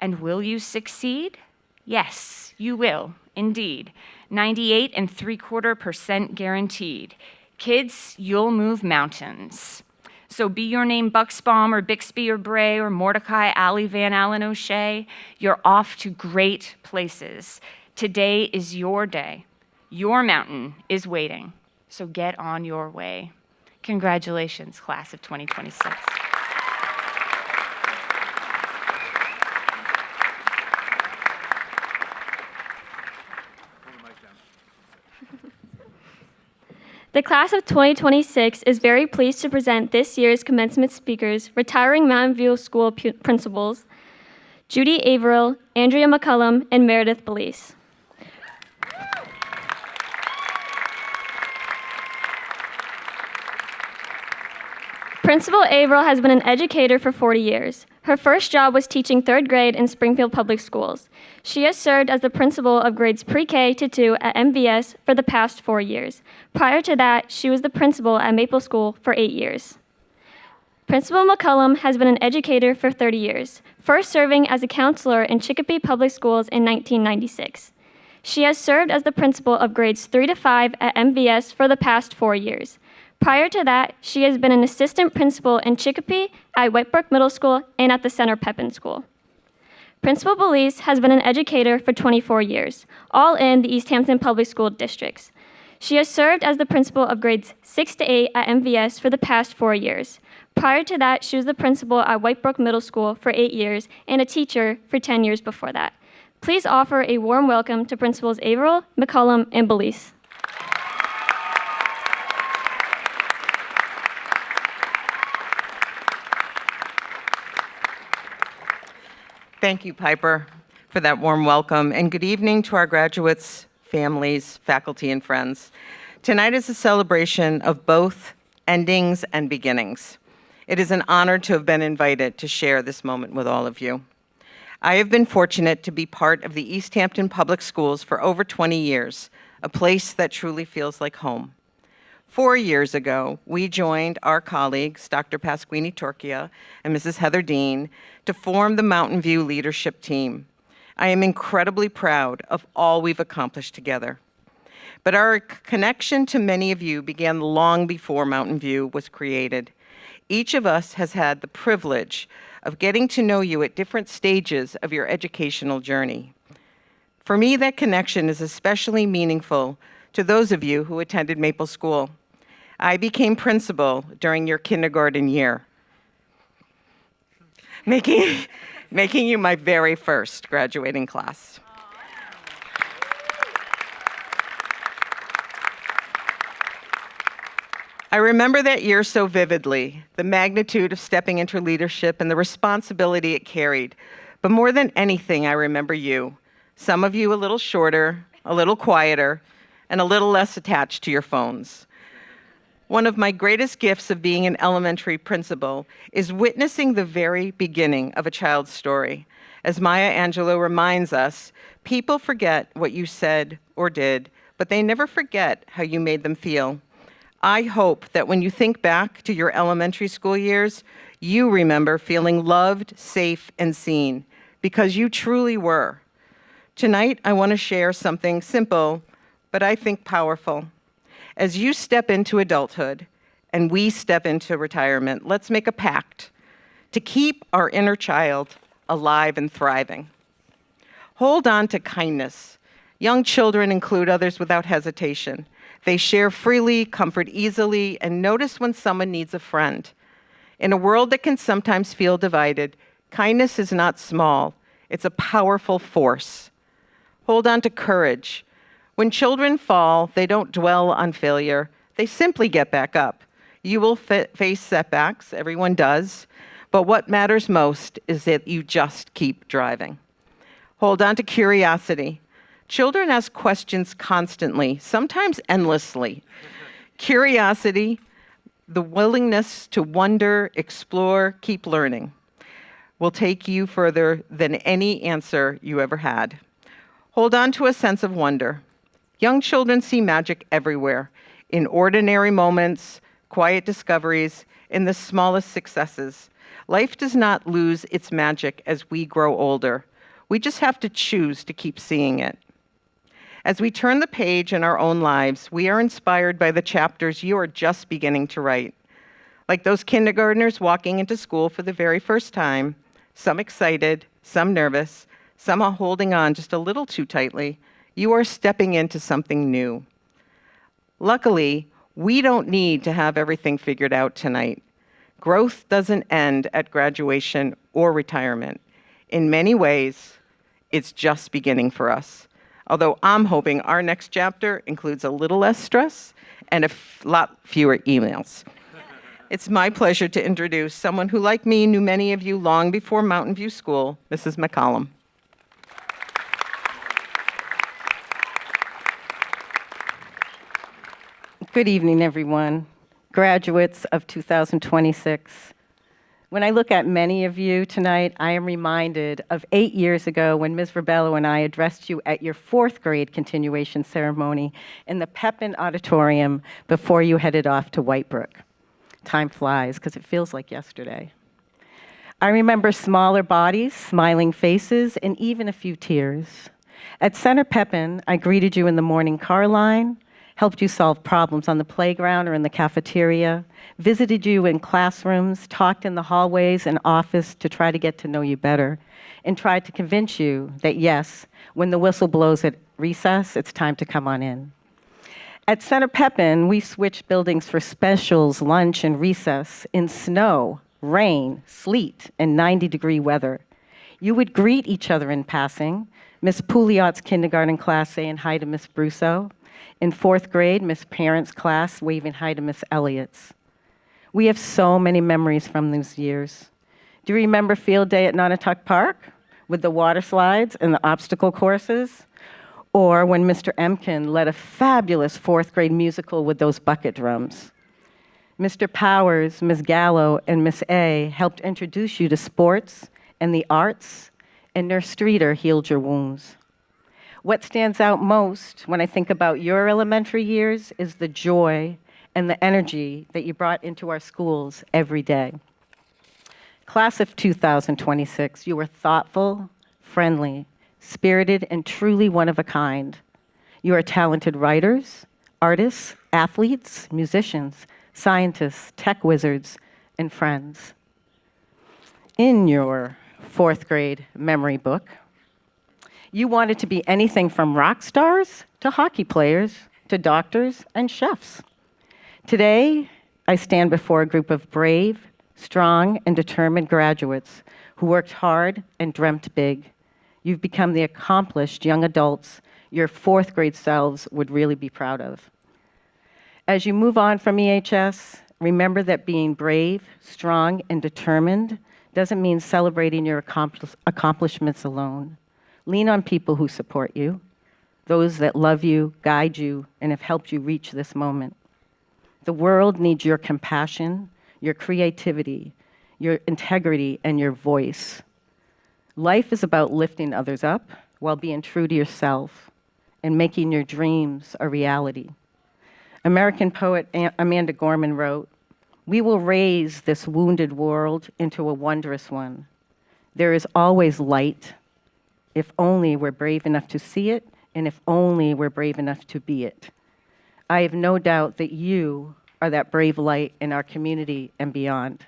And will you succeed? Yes, you will, indeed. 98.75% guaranteed. Kids, you'll move mountains. So be your name Bucksbaum or Bixby or Bray or Mordecai, Alley, Van Allen, O'Shea, you're off to great places. Today is your day. Your mountain is waiting. So get on your way. Congratulations, class of 2026. The class of 2026 is very pleased to present this year's commencement speakers, retiring Mountain View School principals, Judy Averill, Andrea McCullum, and Meredith Belize. Principal Averill has been an educator for 40 years. Her first job was teaching third grade in Springfield Public Schools. She has served as the principal of grades pre-K to 2 at MVS for the past 4 years. Prior to that, she was the principal at Maple School for 8 years. Principal McCullum has been an educator for 30 years, first serving as a counselor in Chicopee Public Schools in 1996. She has served as the principal of grades 3 to 5 at MVS for the past 4 years. Prior to that, she has been an assistant principal in Chicopee, at Whitebrook Middle School, and at the Center Pepin School. Principal Belize has been an educator for 24 years, all in the Easthampton Public School districts. She has served as the principal of grades 6 to 8 at MVS for the past 4 years. Prior to that, she was the principal at Whitebrook Middle School for 8 years and a teacher for 10 years before that. Please offer a warm welcome to Principals Averill, McCullum, and Belize. Thank you, Piper, for that warm welcome, and good evening to our graduates, families, faculty, and friends. Tonight is a celebration of both endings and beginnings. It is an honor to have been invited to share this moment with all of you. I have been fortunate to be part of the Easthampton Public Schools for over 20 years, a place that truly feels like home. 4 years ago, we joined our colleagues, Dr. Pasquini Torchia and Mrs. Heather Dean, to form the Mountain View leadership team. I am incredibly proud of all we've accomplished together. But our connection to many of you began long before Mountain View was created. Each of us has had the privilege of getting to know you at different stages of your educational journey. For me, that connection is especially meaningful to those of you who attended Maple School. I became principal during your kindergarten year, making you my very first graduating class. I remember that year so vividly, the magnitude of stepping into leadership and the responsibility it carried. But more than anything, I remember you. Some of you a little shorter, a little quieter, and a little less attached to your phones. One of my greatest gifts of being an elementary principal is witnessing the very beginning of a child's story. As Maya Angelou reminds us, people forget what you said or did, but they never forget how you made them feel. I hope that when you think back to your elementary school years, you remember feeling loved, safe, and seen, because you truly were. Tonight, I want to share something simple, but I think powerful. As you step into adulthood and we step into retirement, let's make a pact to keep our inner child alive and thriving. Hold on to kindness. Young children include others without hesitation. They share freely, comfort easily, and notice when someone needs a friend. In a world that can sometimes feel divided, kindness is not small. It's a powerful force. Hold on to courage. When children fall, they don't dwell on failure. They simply get back up. You will face setbacks, everyone does, but what matters most is that you just keep driving. Hold on to curiosity. Children ask questions constantly, sometimes endlessly. Curiosity, the willingness to wonder, explore, keep learning, will take you further than any answer you ever had. Hold on to a sense of wonder. Young children see magic everywhere, in ordinary moments, quiet discoveries, in the smallest successes. Life does not lose its magic as we grow older. We just have to choose to keep seeing it. As we turn the page in our own lives, we are inspired by the chapters you are just beginning to write. Like those kindergartners walking into school for the very first time, some excited, some nervous, some are holding on just a little too tightly, you are stepping into something new. Luckily, we don't need to have everything figured out tonight. Growth doesn't end at graduation or retirement. In many ways, it's just beginning for us. Although I'm hoping our next chapter includes a little less stress and a lot fewer emails. It's my pleasure to introduce someone who, like me, knew many of you long before Mountain View School, Mrs. McCollum. Good evening, everyone, graduates of 2026. When I look at many of you tonight, I am reminded of 8 years ago when Ms. Rebello and I addressed you at your 4th grade continuation ceremony in the Pepin Auditorium before you headed off to Whitebrook. Time flies because it feels like yesterday. I remember smaller bodies, smiling faces, and even a few tears. At Center Pepin, I greeted you in the morning car line, helped you solve problems on the playground or in the cafeteria, visited you in classrooms, talked in the hallways and office to try to get to know you better, and tried to convince you that yes, when the whistle blows at recess, it's time to come on in. At Center Pepin, we switched buildings for specials, lunch, and recess in snow, rain, sleet, and 90-degree weather. You would greet each other in passing, Miss Pouliot's kindergarten class saying hi to Miss Brousseau. In 4th grade, Miss Parent's class waving hi to Miss Elliott's. We have so many memories from those years. Do you remember field day at Nonotuck Park with the water slides and the obstacle courses? Or when Mr. Emkin led a fabulous 4th grade musical with those bucket drums? Mr. Powers, Ms. Gallo, and Miss A helped introduce you to sports and the arts, and Nurse Streeter healed your wounds. What stands out most when I think about your elementary years is the joy and the energy that you brought into our schools every day. Class of 2026, you were thoughtful, friendly, spirited, and truly one of a kind. You are talented writers, artists, athletes, musicians, scientists, tech wizards, and friends. In your 4th grade memory book, you wanted to be anything from rock stars to hockey players to doctors and chefs. Today, I stand before a group of brave, strong, and determined graduates who worked hard and dreamt big. You've become the accomplished young adults your 4th grade selves would really be proud of. As you move on from EHS, remember that being brave, strong, and determined doesn't mean celebrating your accomplishments alone. Lean on people who support you, those that love you, guide you, and have helped you reach this moment. The world needs your compassion, your creativity, your integrity, and your voice. Life is about lifting others up while being true to yourself and making your dreams a reality. American poet Amanda Gorman wrote, "We will raise this wounded world into a wondrous one. There is always light, if only we're brave enough to see it, and if only we're brave enough to be it." I have no doubt that you are that brave light in our community and beyond.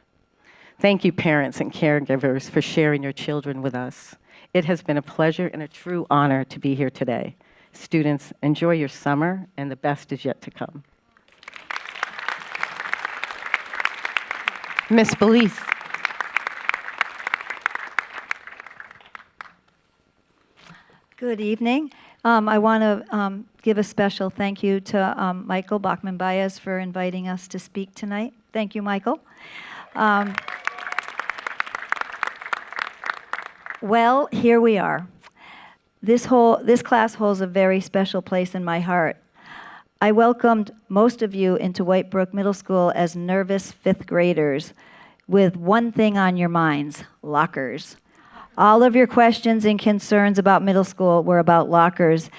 Thank you, parents and caregivers, for sharing your children with us. It has been a pleasure and a true honor to be here today. Students, enjoy your summer, and the best is yet to come. Miss Belize. Good evening. I want to give a special thank you to Michael Bachman-Baez for inviting us to speak tonight. Thank you, Michael. Well, here we are. This class holds a very special place in my heart. I welcomed most of you into Whitebrook Middle School as nervous 5th graders with one thing on your minds: lockers. All of your questions and concerns about middle school were about lockers,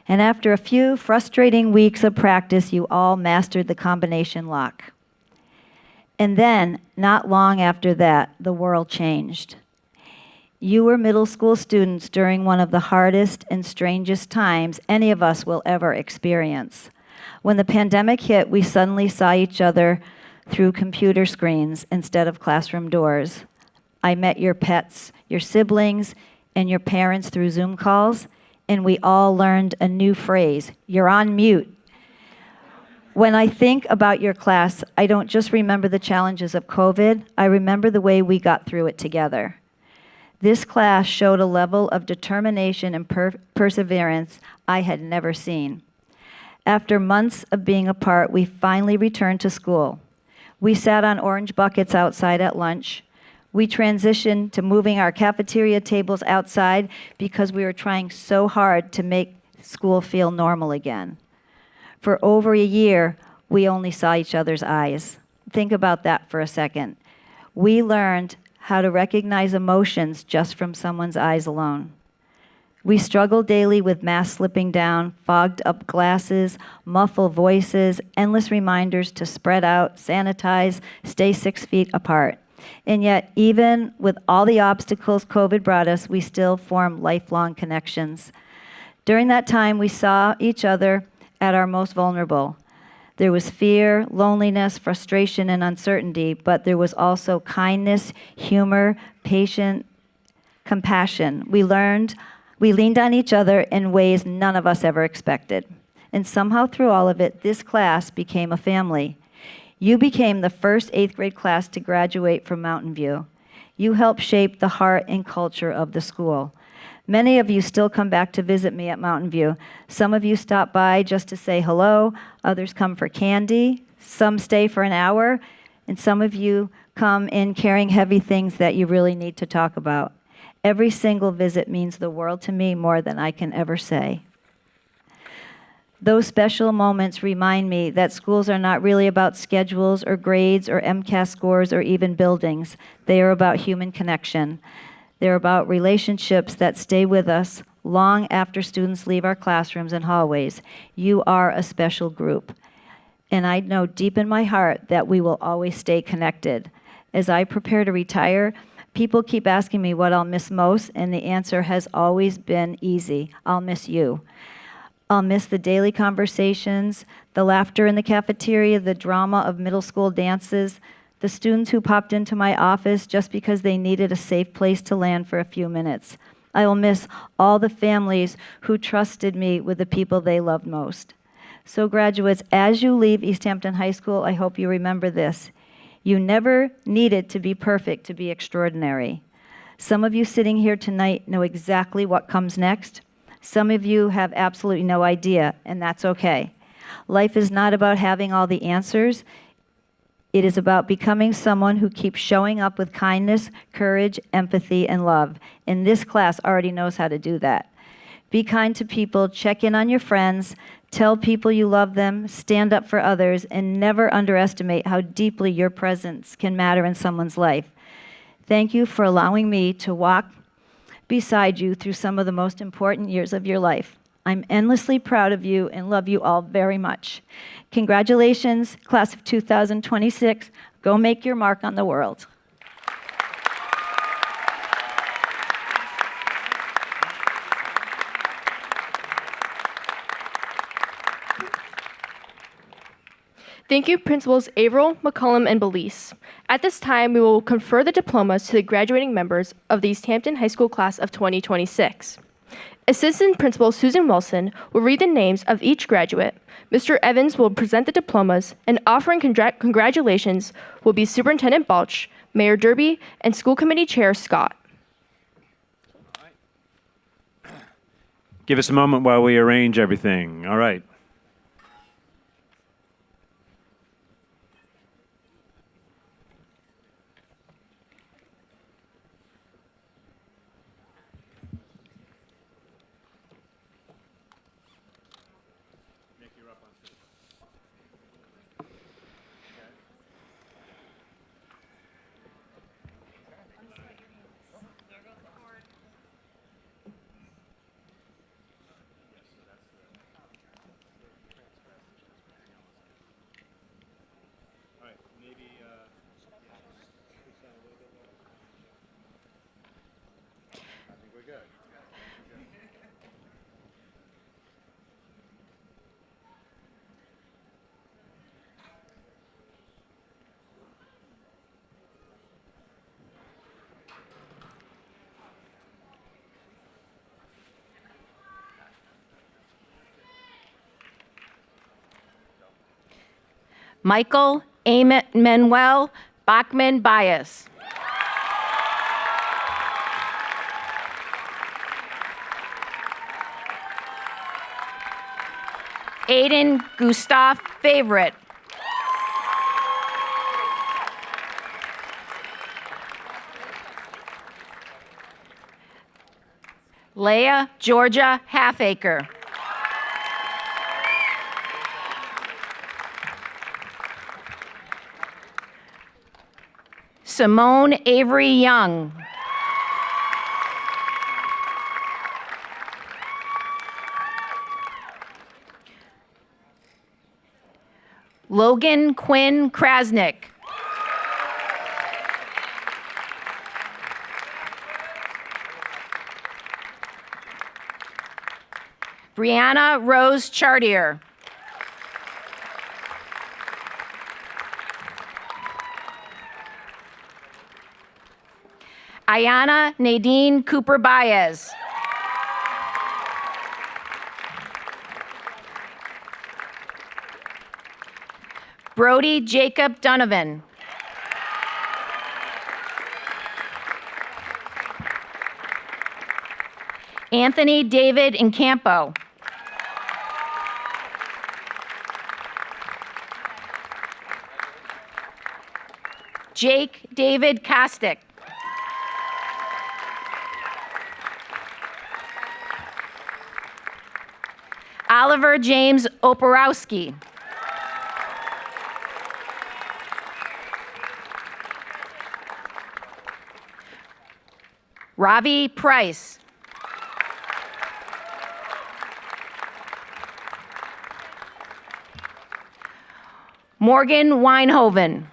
and after a few frustrating weeks of practice, you all mastered the combination lock. And then, not long after that, the world changed. You were middle school students during one of the hardest and strangest times any of us will ever experience. When the pandemic hit, we suddenly saw each other through computer screens instead of classroom doors. I met your pets, your siblings, and your parents through Zoom calls, and we all learned a new phrase, "You're on mute." When I think about your class, I don't just remember the challenges of COVID, I remember the way we got through it together. This class showed a level of determination and perseverance I had never seen. After months of being apart, we finally returned to school. We sat on orange buckets outside at lunch. We transitioned to moving our cafeteria tables outside because we were trying so hard to make school feel normal again. For over a year, we only saw each other's eyes. Think about that for a second. We learned how to recognize emotions just from someone's eyes alone. We struggled daily with masks slipping down, fogged up glasses, muffled voices, endless reminders to spread out, sanitize, stay 6 feet apart. And yet, even with all the obstacles COVID brought us, we still formed lifelong connections. During that time, we saw each other at our most vulnerable. There was fear, loneliness, frustration, and uncertainty, but there was also kindness, humor, patience, compassion. We leaned on each other in ways none of us ever expected. And somehow through all of it, this class became a family. You became the first 8th grade class to graduate from Mountain View. You helped shape the heart and culture of the school. Many of you still come back to visit me at Mountain View. Some of you stop by just to say hello, others come for candy, some stay for an hour, and some of you come in carrying heavy things that you really need to talk about. Every single visit means the world to me more than I can ever say. Those special moments remind me that schools are not really about schedules or grades or MCAS scores or even buildings. They are about human connection. They're about relationships that stay with us long after students leave our classrooms and hallways. You are a special group. And I know deep in my heart that we will always stay connected. As I prepare to retire, people keep asking me what I'll miss most, and the answer has always been easy. I'll miss you. I'll miss the daily conversations, the laughter in the cafeteria, the drama of middle school dances, the students who popped into my office just because they needed a safe place to land for a few minutes. I will miss all the families who trusted me with the people they loved most. So graduates, as you leave Easthampton High School, I hope you remember this. You never needed to be perfect to be extraordinary. Some of you sitting here tonight know exactly what comes next. Some of you have absolutely no idea, and that's okay. Life is not about having all the answers. It is about becoming someone who keeps showing up with kindness, courage, empathy, and love. And this class already knows how to do that. Be kind to people, check in on your friends, tell people you love them, stand up for others, and never underestimate how deeply your presence can matter in someone's life. Thank you for allowing me to walk beside you through some of the most important years of your life. I'm endlessly proud of you and love you all very much. Congratulations, class of 2026. Go make your mark on the world. Thank you, Principals Averill, McCollum, and Belize. At this time, we will confer the diplomas to the graduating members of the Easthampton High School class of 2026. Assistant Principal Susan Wilson will read the names of each graduate. Mr. Evans will present the diplomas, and offering congratulations will be Superintendent Balch, Mayor Derby, and School Committee Chair Scott. Give us a moment while we arrange everything. All right. Michael Manuel Bachman Bias. Aiden Gustav Favorite. Leah Georgia Halfacre. Simone Avery Young. Logan Quinn Krasnick. Brianna Rose Chartier. Ayana Nadine Cooper Baez. Brody Jacob Donovan. Anthony David Encampo. Jake David Kostick. Oliver James Oporowski. Ravi Price. Morgan Weinhoven.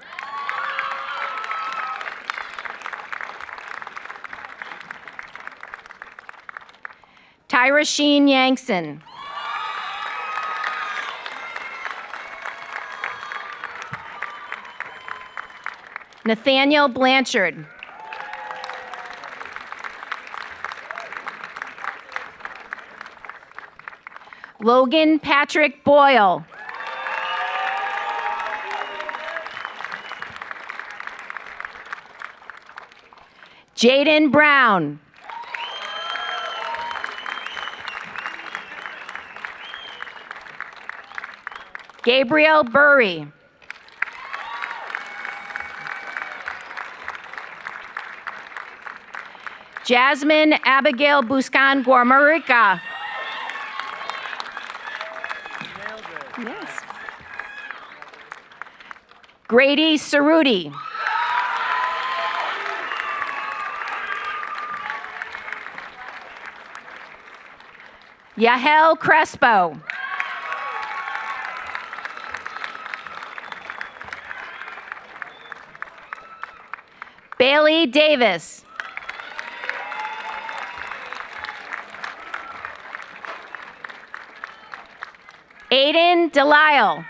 Tyra Sheen Yankson. Nathaniel Blanchard. Logan Patrick Boyle. Jaden Brown. Gabriel Burry. Jasmine Abigail Buscan Guamarica. Yes. Grady Cerruti. Yahel Crespo. Bailey Davis. Aiden Delisle.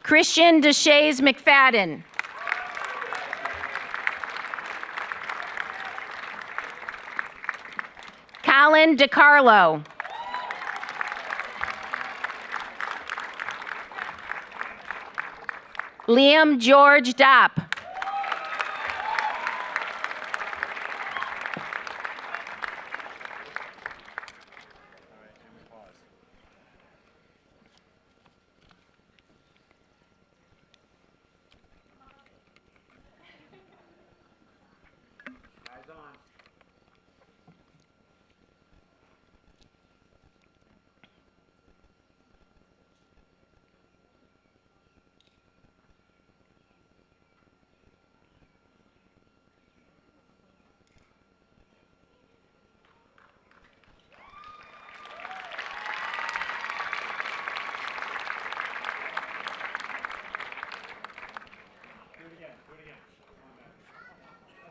Christian Deshays McFadden. Colin DiCarlo. Liam George Dopp.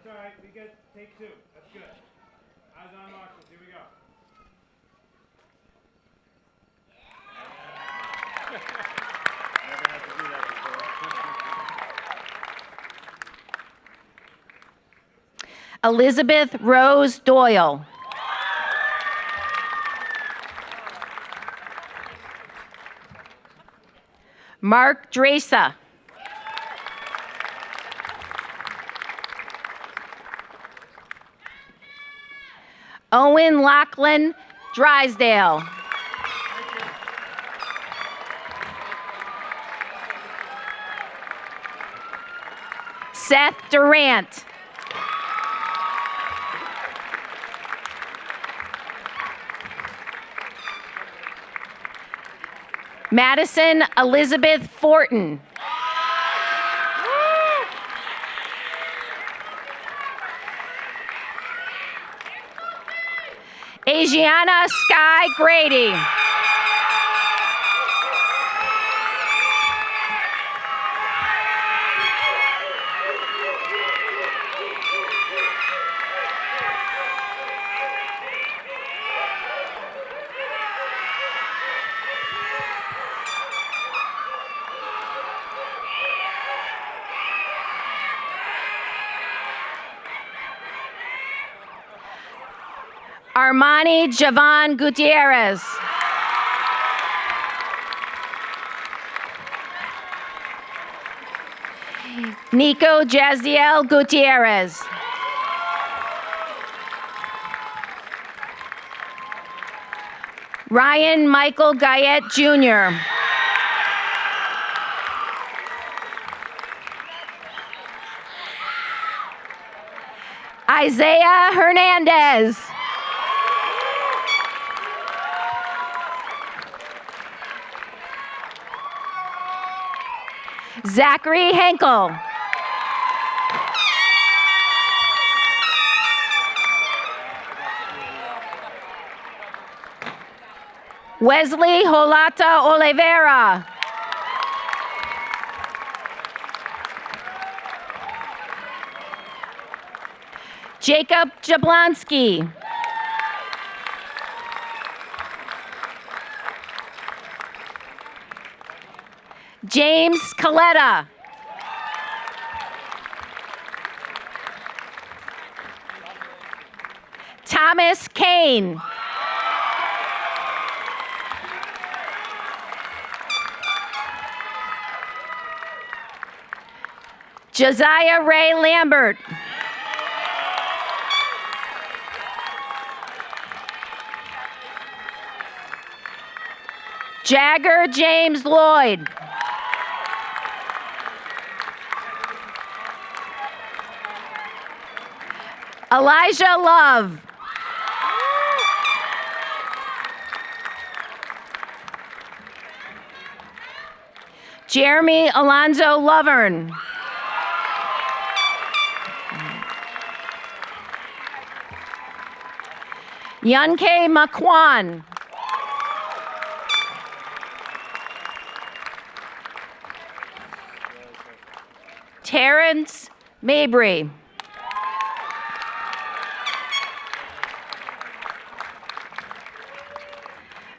That's all right. We get take two. That's good. Eyes on marshals. Here we go. Never had to do that before. Elizabeth Rose Doyle. Mark Dresa. Owen Lachlan Drysdale. Seth Durant. Madison Elizabeth Fortin. Asiana Sky Grady. Armani Javon Gutierrez. Nico Jazdiel Gutierrez. Ryan Michael Guyette Jr. Isaiah Hernandez. Zachary Henkel. Wesley Holata Oliveira. Jacob Jablonski. James Coletta. Thomas Kane. Josiah Ray Lambert. Jagger James Lloyd. Elijah Love. Jeremy Alonzo Lovern. Yunke McQuan. Terrence Mabry.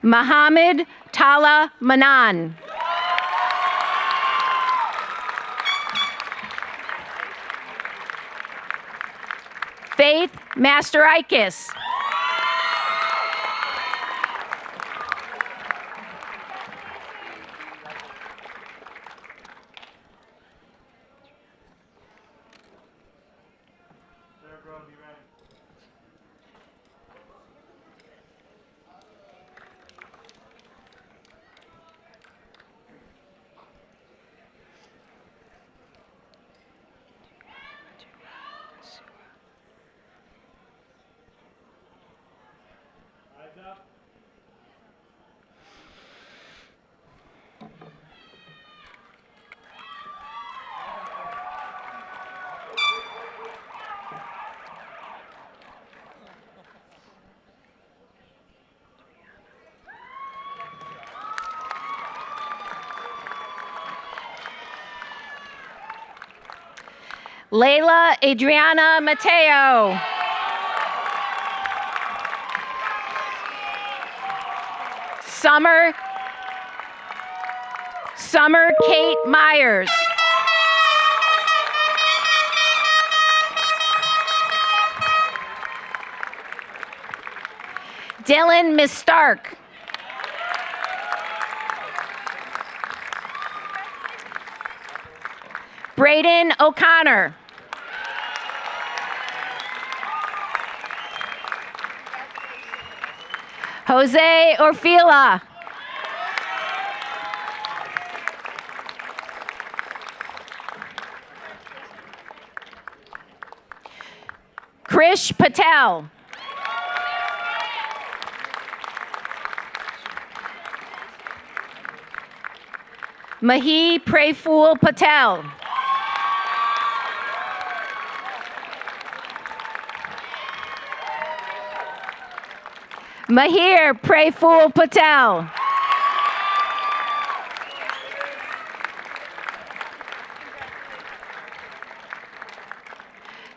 Mohammed Tala Manan. Faith Masterikis. Layla Adriana Mateo. Summer Kate Myers. Dylan Miss Stark. Braden O'Connor. Jose Orfila. Krish Patel. Mahi Prayful Patel. Mahir Prayful Patel.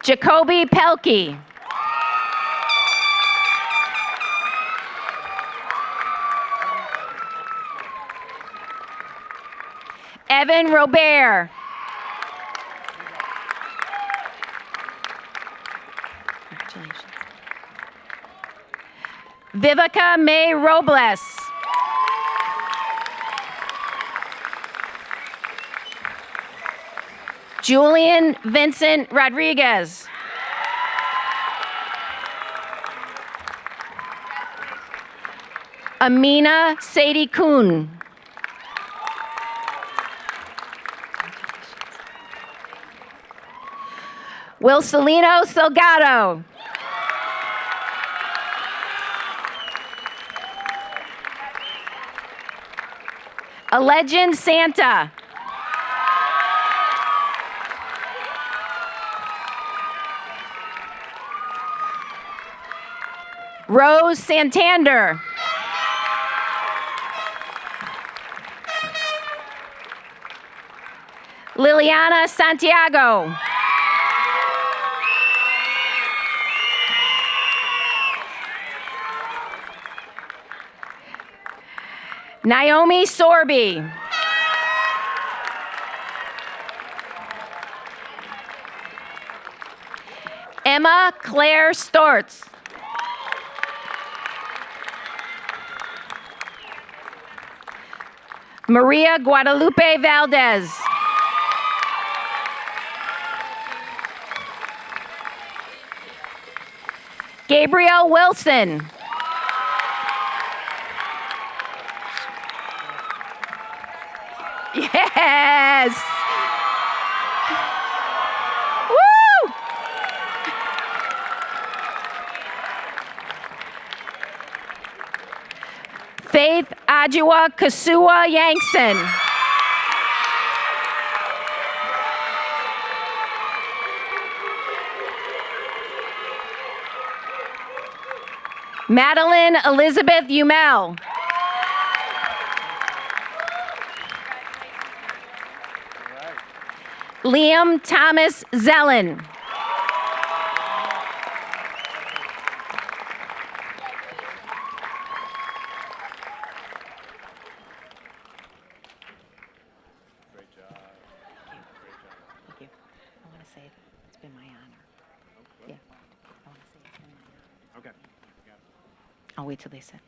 Jacoby Pelkey. Evan Robert. Congratulations. Vivica May Robles. Julian Vincent Rodriguez. Amina Sadie Kuhn. Wilcelino Salgado. A Legend Santa. Rose Santander. Liliana Santiago. Naomi Sorby. Emma Claire Stortz. Maria Guadalupe Valdez. Gabriel Wilson. Yes. Woo! Faith Adjua Kasua Yankson. Madeline Elizabeth Umel. Liam Thomas Zellen. Great job. Thank you. I want to say it's been my honor. Yeah. I want to say it's been my honor. Okay. I'll wait till they sit.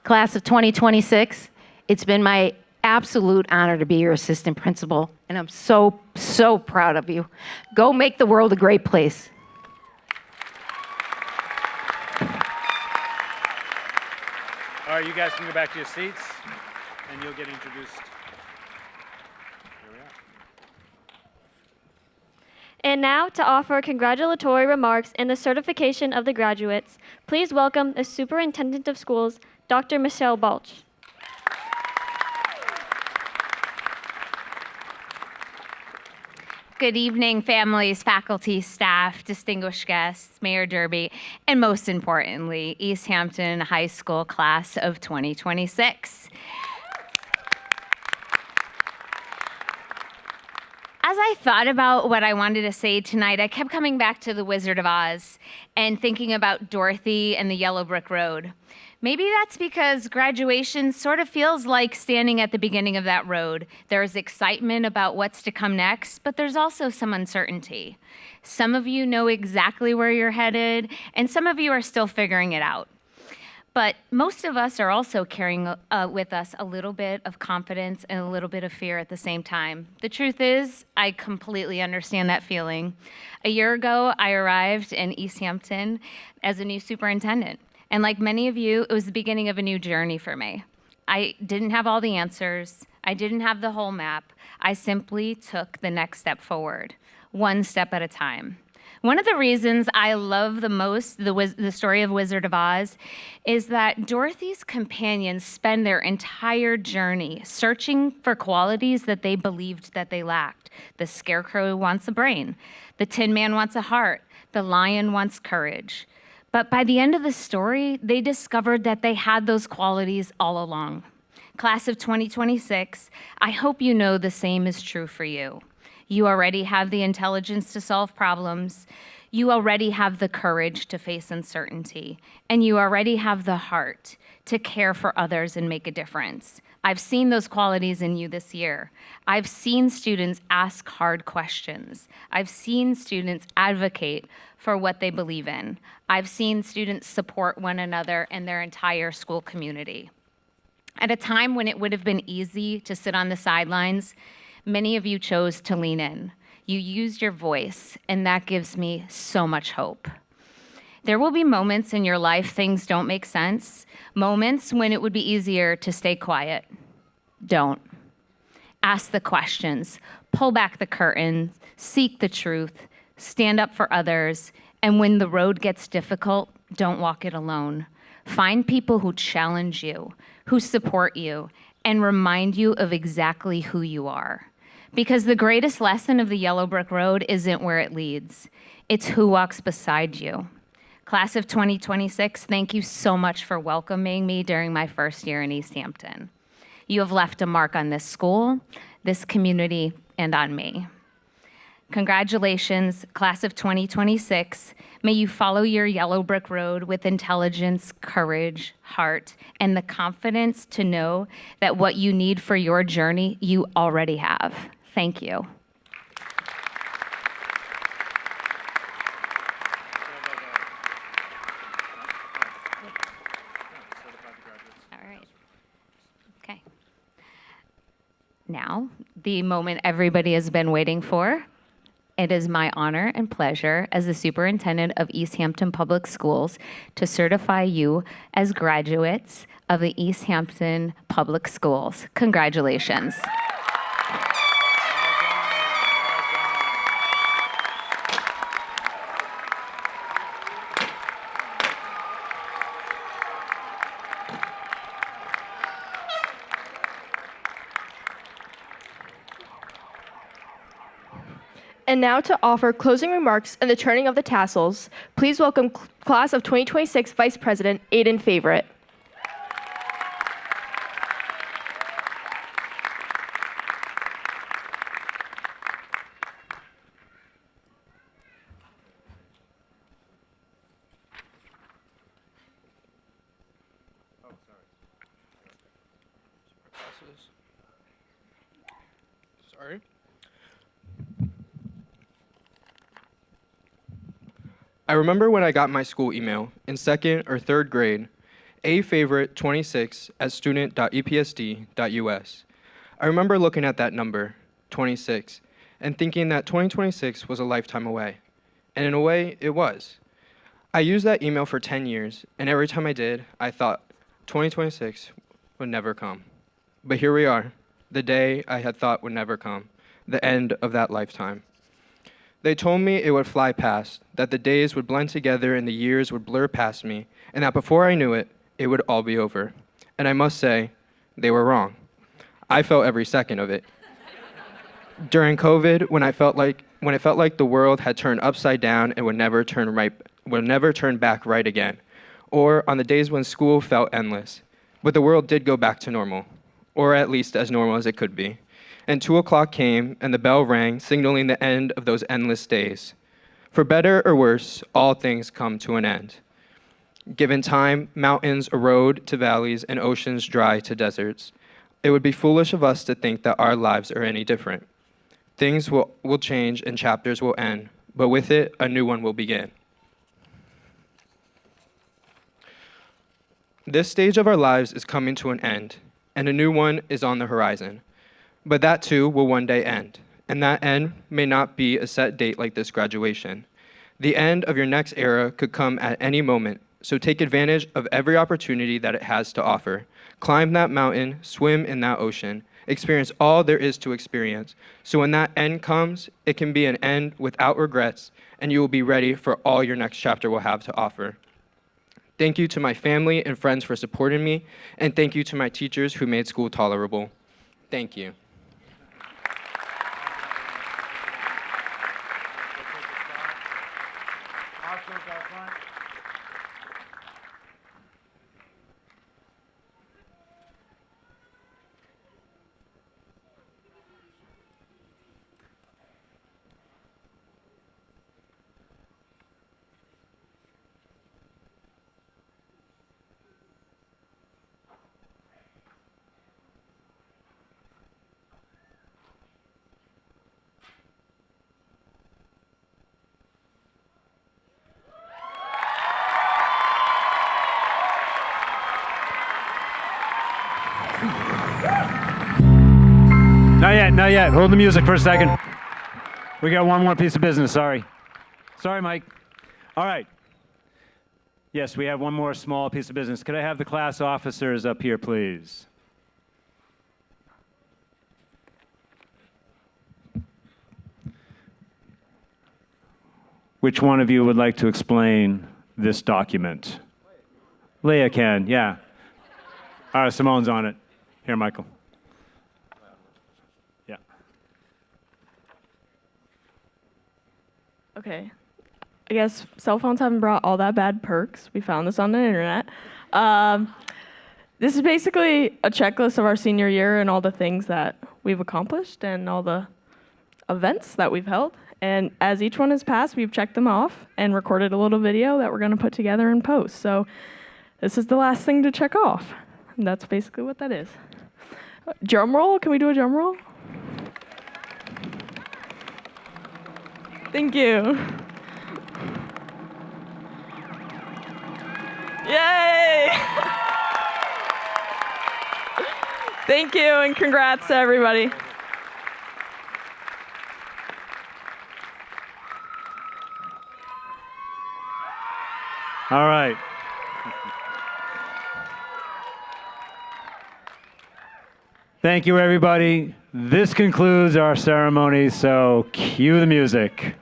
Class of 2026, it's been my absolute honor to be your assistant principal, and I'm so, so proud of you. Go make the world a great place. All right, you guys can go back to your seats, and you'll get introduced. Here we are. And now, to offer congratulatory remarks and the certification of the graduates, please welcome the Superintendent of Schools, Dr. Michelle Balch. Good evening, families, faculty, staff, distinguished guests, Mayor Derby, and most importantly, Easthampton High School class of 2026. As I thought about what I wanted to say tonight, I kept coming back to The Wizard of Oz and thinking about Dorothy and the Yellow Brick Road. Maybe that's because graduation sort of feels like standing at the beginning of that road. There's excitement about what's to come next, but there's also some uncertainty. Some of you know exactly where you're headed, and some of you are still figuring it out. But most of us are also carrying with us a little bit of confidence and a little bit of fear at the same time. The truth is, I completely understand that feeling. A year ago, I arrived in Easthampton as a new superintendent. And like many of you, it was the beginning of a new journey for me. I didn't have all the answers. I didn't have the whole map. I simply took the next step forward, one step at a time. One of the reasons I love the most the story of Wizard of Oz is that Dorothy's companions spend their entire journey searching for qualities that they believed that they lacked. The Scarecrow wants a brain. The Tin Man wants a heart. The Lion wants courage. But by the end of the story, they discovered that they had those qualities all along. Class of 2026, I hope you know the same is true for you. You already have the intelligence to solve problems. You already have the courage to face uncertainty. And you already have the heart to care for others and make a difference. I've seen those qualities in you this year. I've seen students ask hard questions. I've seen students advocate for what they believe in. I've seen students support one another and their entire school community. At a time when it would have been easy to sit on the sidelines, many of you chose to lean in. You used your voice, and that gives me so much hope. There will be moments in your life things don't make sense, moments when it would be easier to stay quiet. Don't. Ask the questions, pull back the curtain, seek the truth, stand up for others, and when the road gets difficult, don't walk it alone. Find people who challenge you, who support you, and remind you of exactly who you are. Because the greatest lesson of the Yellow Brick Road isn't where it leads. It's who walks beside you. Class of 2026, thank you so much for welcoming me during my first year in Easthampton. You have left a mark on this school, this community, and on me. Congratulations, Class of 2026. May you follow your Yellow Brick Road with intelligence, courage, heart, and the confidence to know that what you need for your journey, you already have. Thank you. All right. Okay. Now, the moment everybody has been waiting for. It is my honor and pleasure as the superintendent of Easthampton Public Schools to certify you as graduates of the Easthampton Public Schools. Congratulations. And now to offer closing remarks and the turning of the tassels, please welcome Class of 2026 Vice President Aiden Favorite. Sorry. I remember when I got my school email in 2nd or 3rd grade, afavorite26@student.epsd.us. I remember looking at that number, 26, and thinking that 2026 was a lifetime away. And in a way, it was. I used that email for 10 years, and every time I did, I thought 2026 would never come. But here we are, the day I had thought would never come, the end of that lifetime. They told me it would fly past, that the days would blend together and the years would blur past me, and that before I knew it, it would all be over. And I must say, they were wrong. I felt every second of it. During COVID, when I felt like when it felt like the world had turned upside down and would never turn back right again, or on the days when school felt endless. But the world did go back to normal, or at least as normal as it could be. And 2 o'clock came, and the bell rang, signaling the end of those endless days. For better or worse, all things come to an end. Given time, mountains erode to valleys and oceans dry to deserts. It would be foolish of us to think that our lives are any different. Things will change and chapters will end, but with it, a new one will begin. This stage of our lives is coming to an end, and a new one is on the horizon. But that too will one day end, and that end may not be a set date like this graduation. The end of your next era could come at any moment, so take advantage of every opportunity that it has to offer. Climb that mountain, swim in that ocean, experience all there is to experience, so when that end comes, it can be an end without regrets, and you will be ready for all your next chapter will have to offer. Thank you to my family and friends for supporting me, and thank you to my teachers who made school tolerable. Thank you. Not yet. Hold the music for a second. We got one more piece of business, sorry. Sorry, Mike. All right. Yes, we have one more small piece of business. Could I have the class officers up here, please? Which one of you would like to explain this document? Leah can, yeah. All right, Simone's on it. Here, Michael. Yeah. Okay. I guess cell phones haven't brought all that bad perks. We found this on the internet. This is basically a checklist of our senior year and all the things that we've accomplished and all the events that we've held. And as each one has passed, we've checked them off and recorded a little video that we're going to put together and post. So this is the last thing to check off. And that's basically what that is. Drum roll. Can we do a drum roll? Thank you. Yay! Thank you, and congrats to everybody. All right. Thank you, everybody. This concludes our ceremony, so cue the music.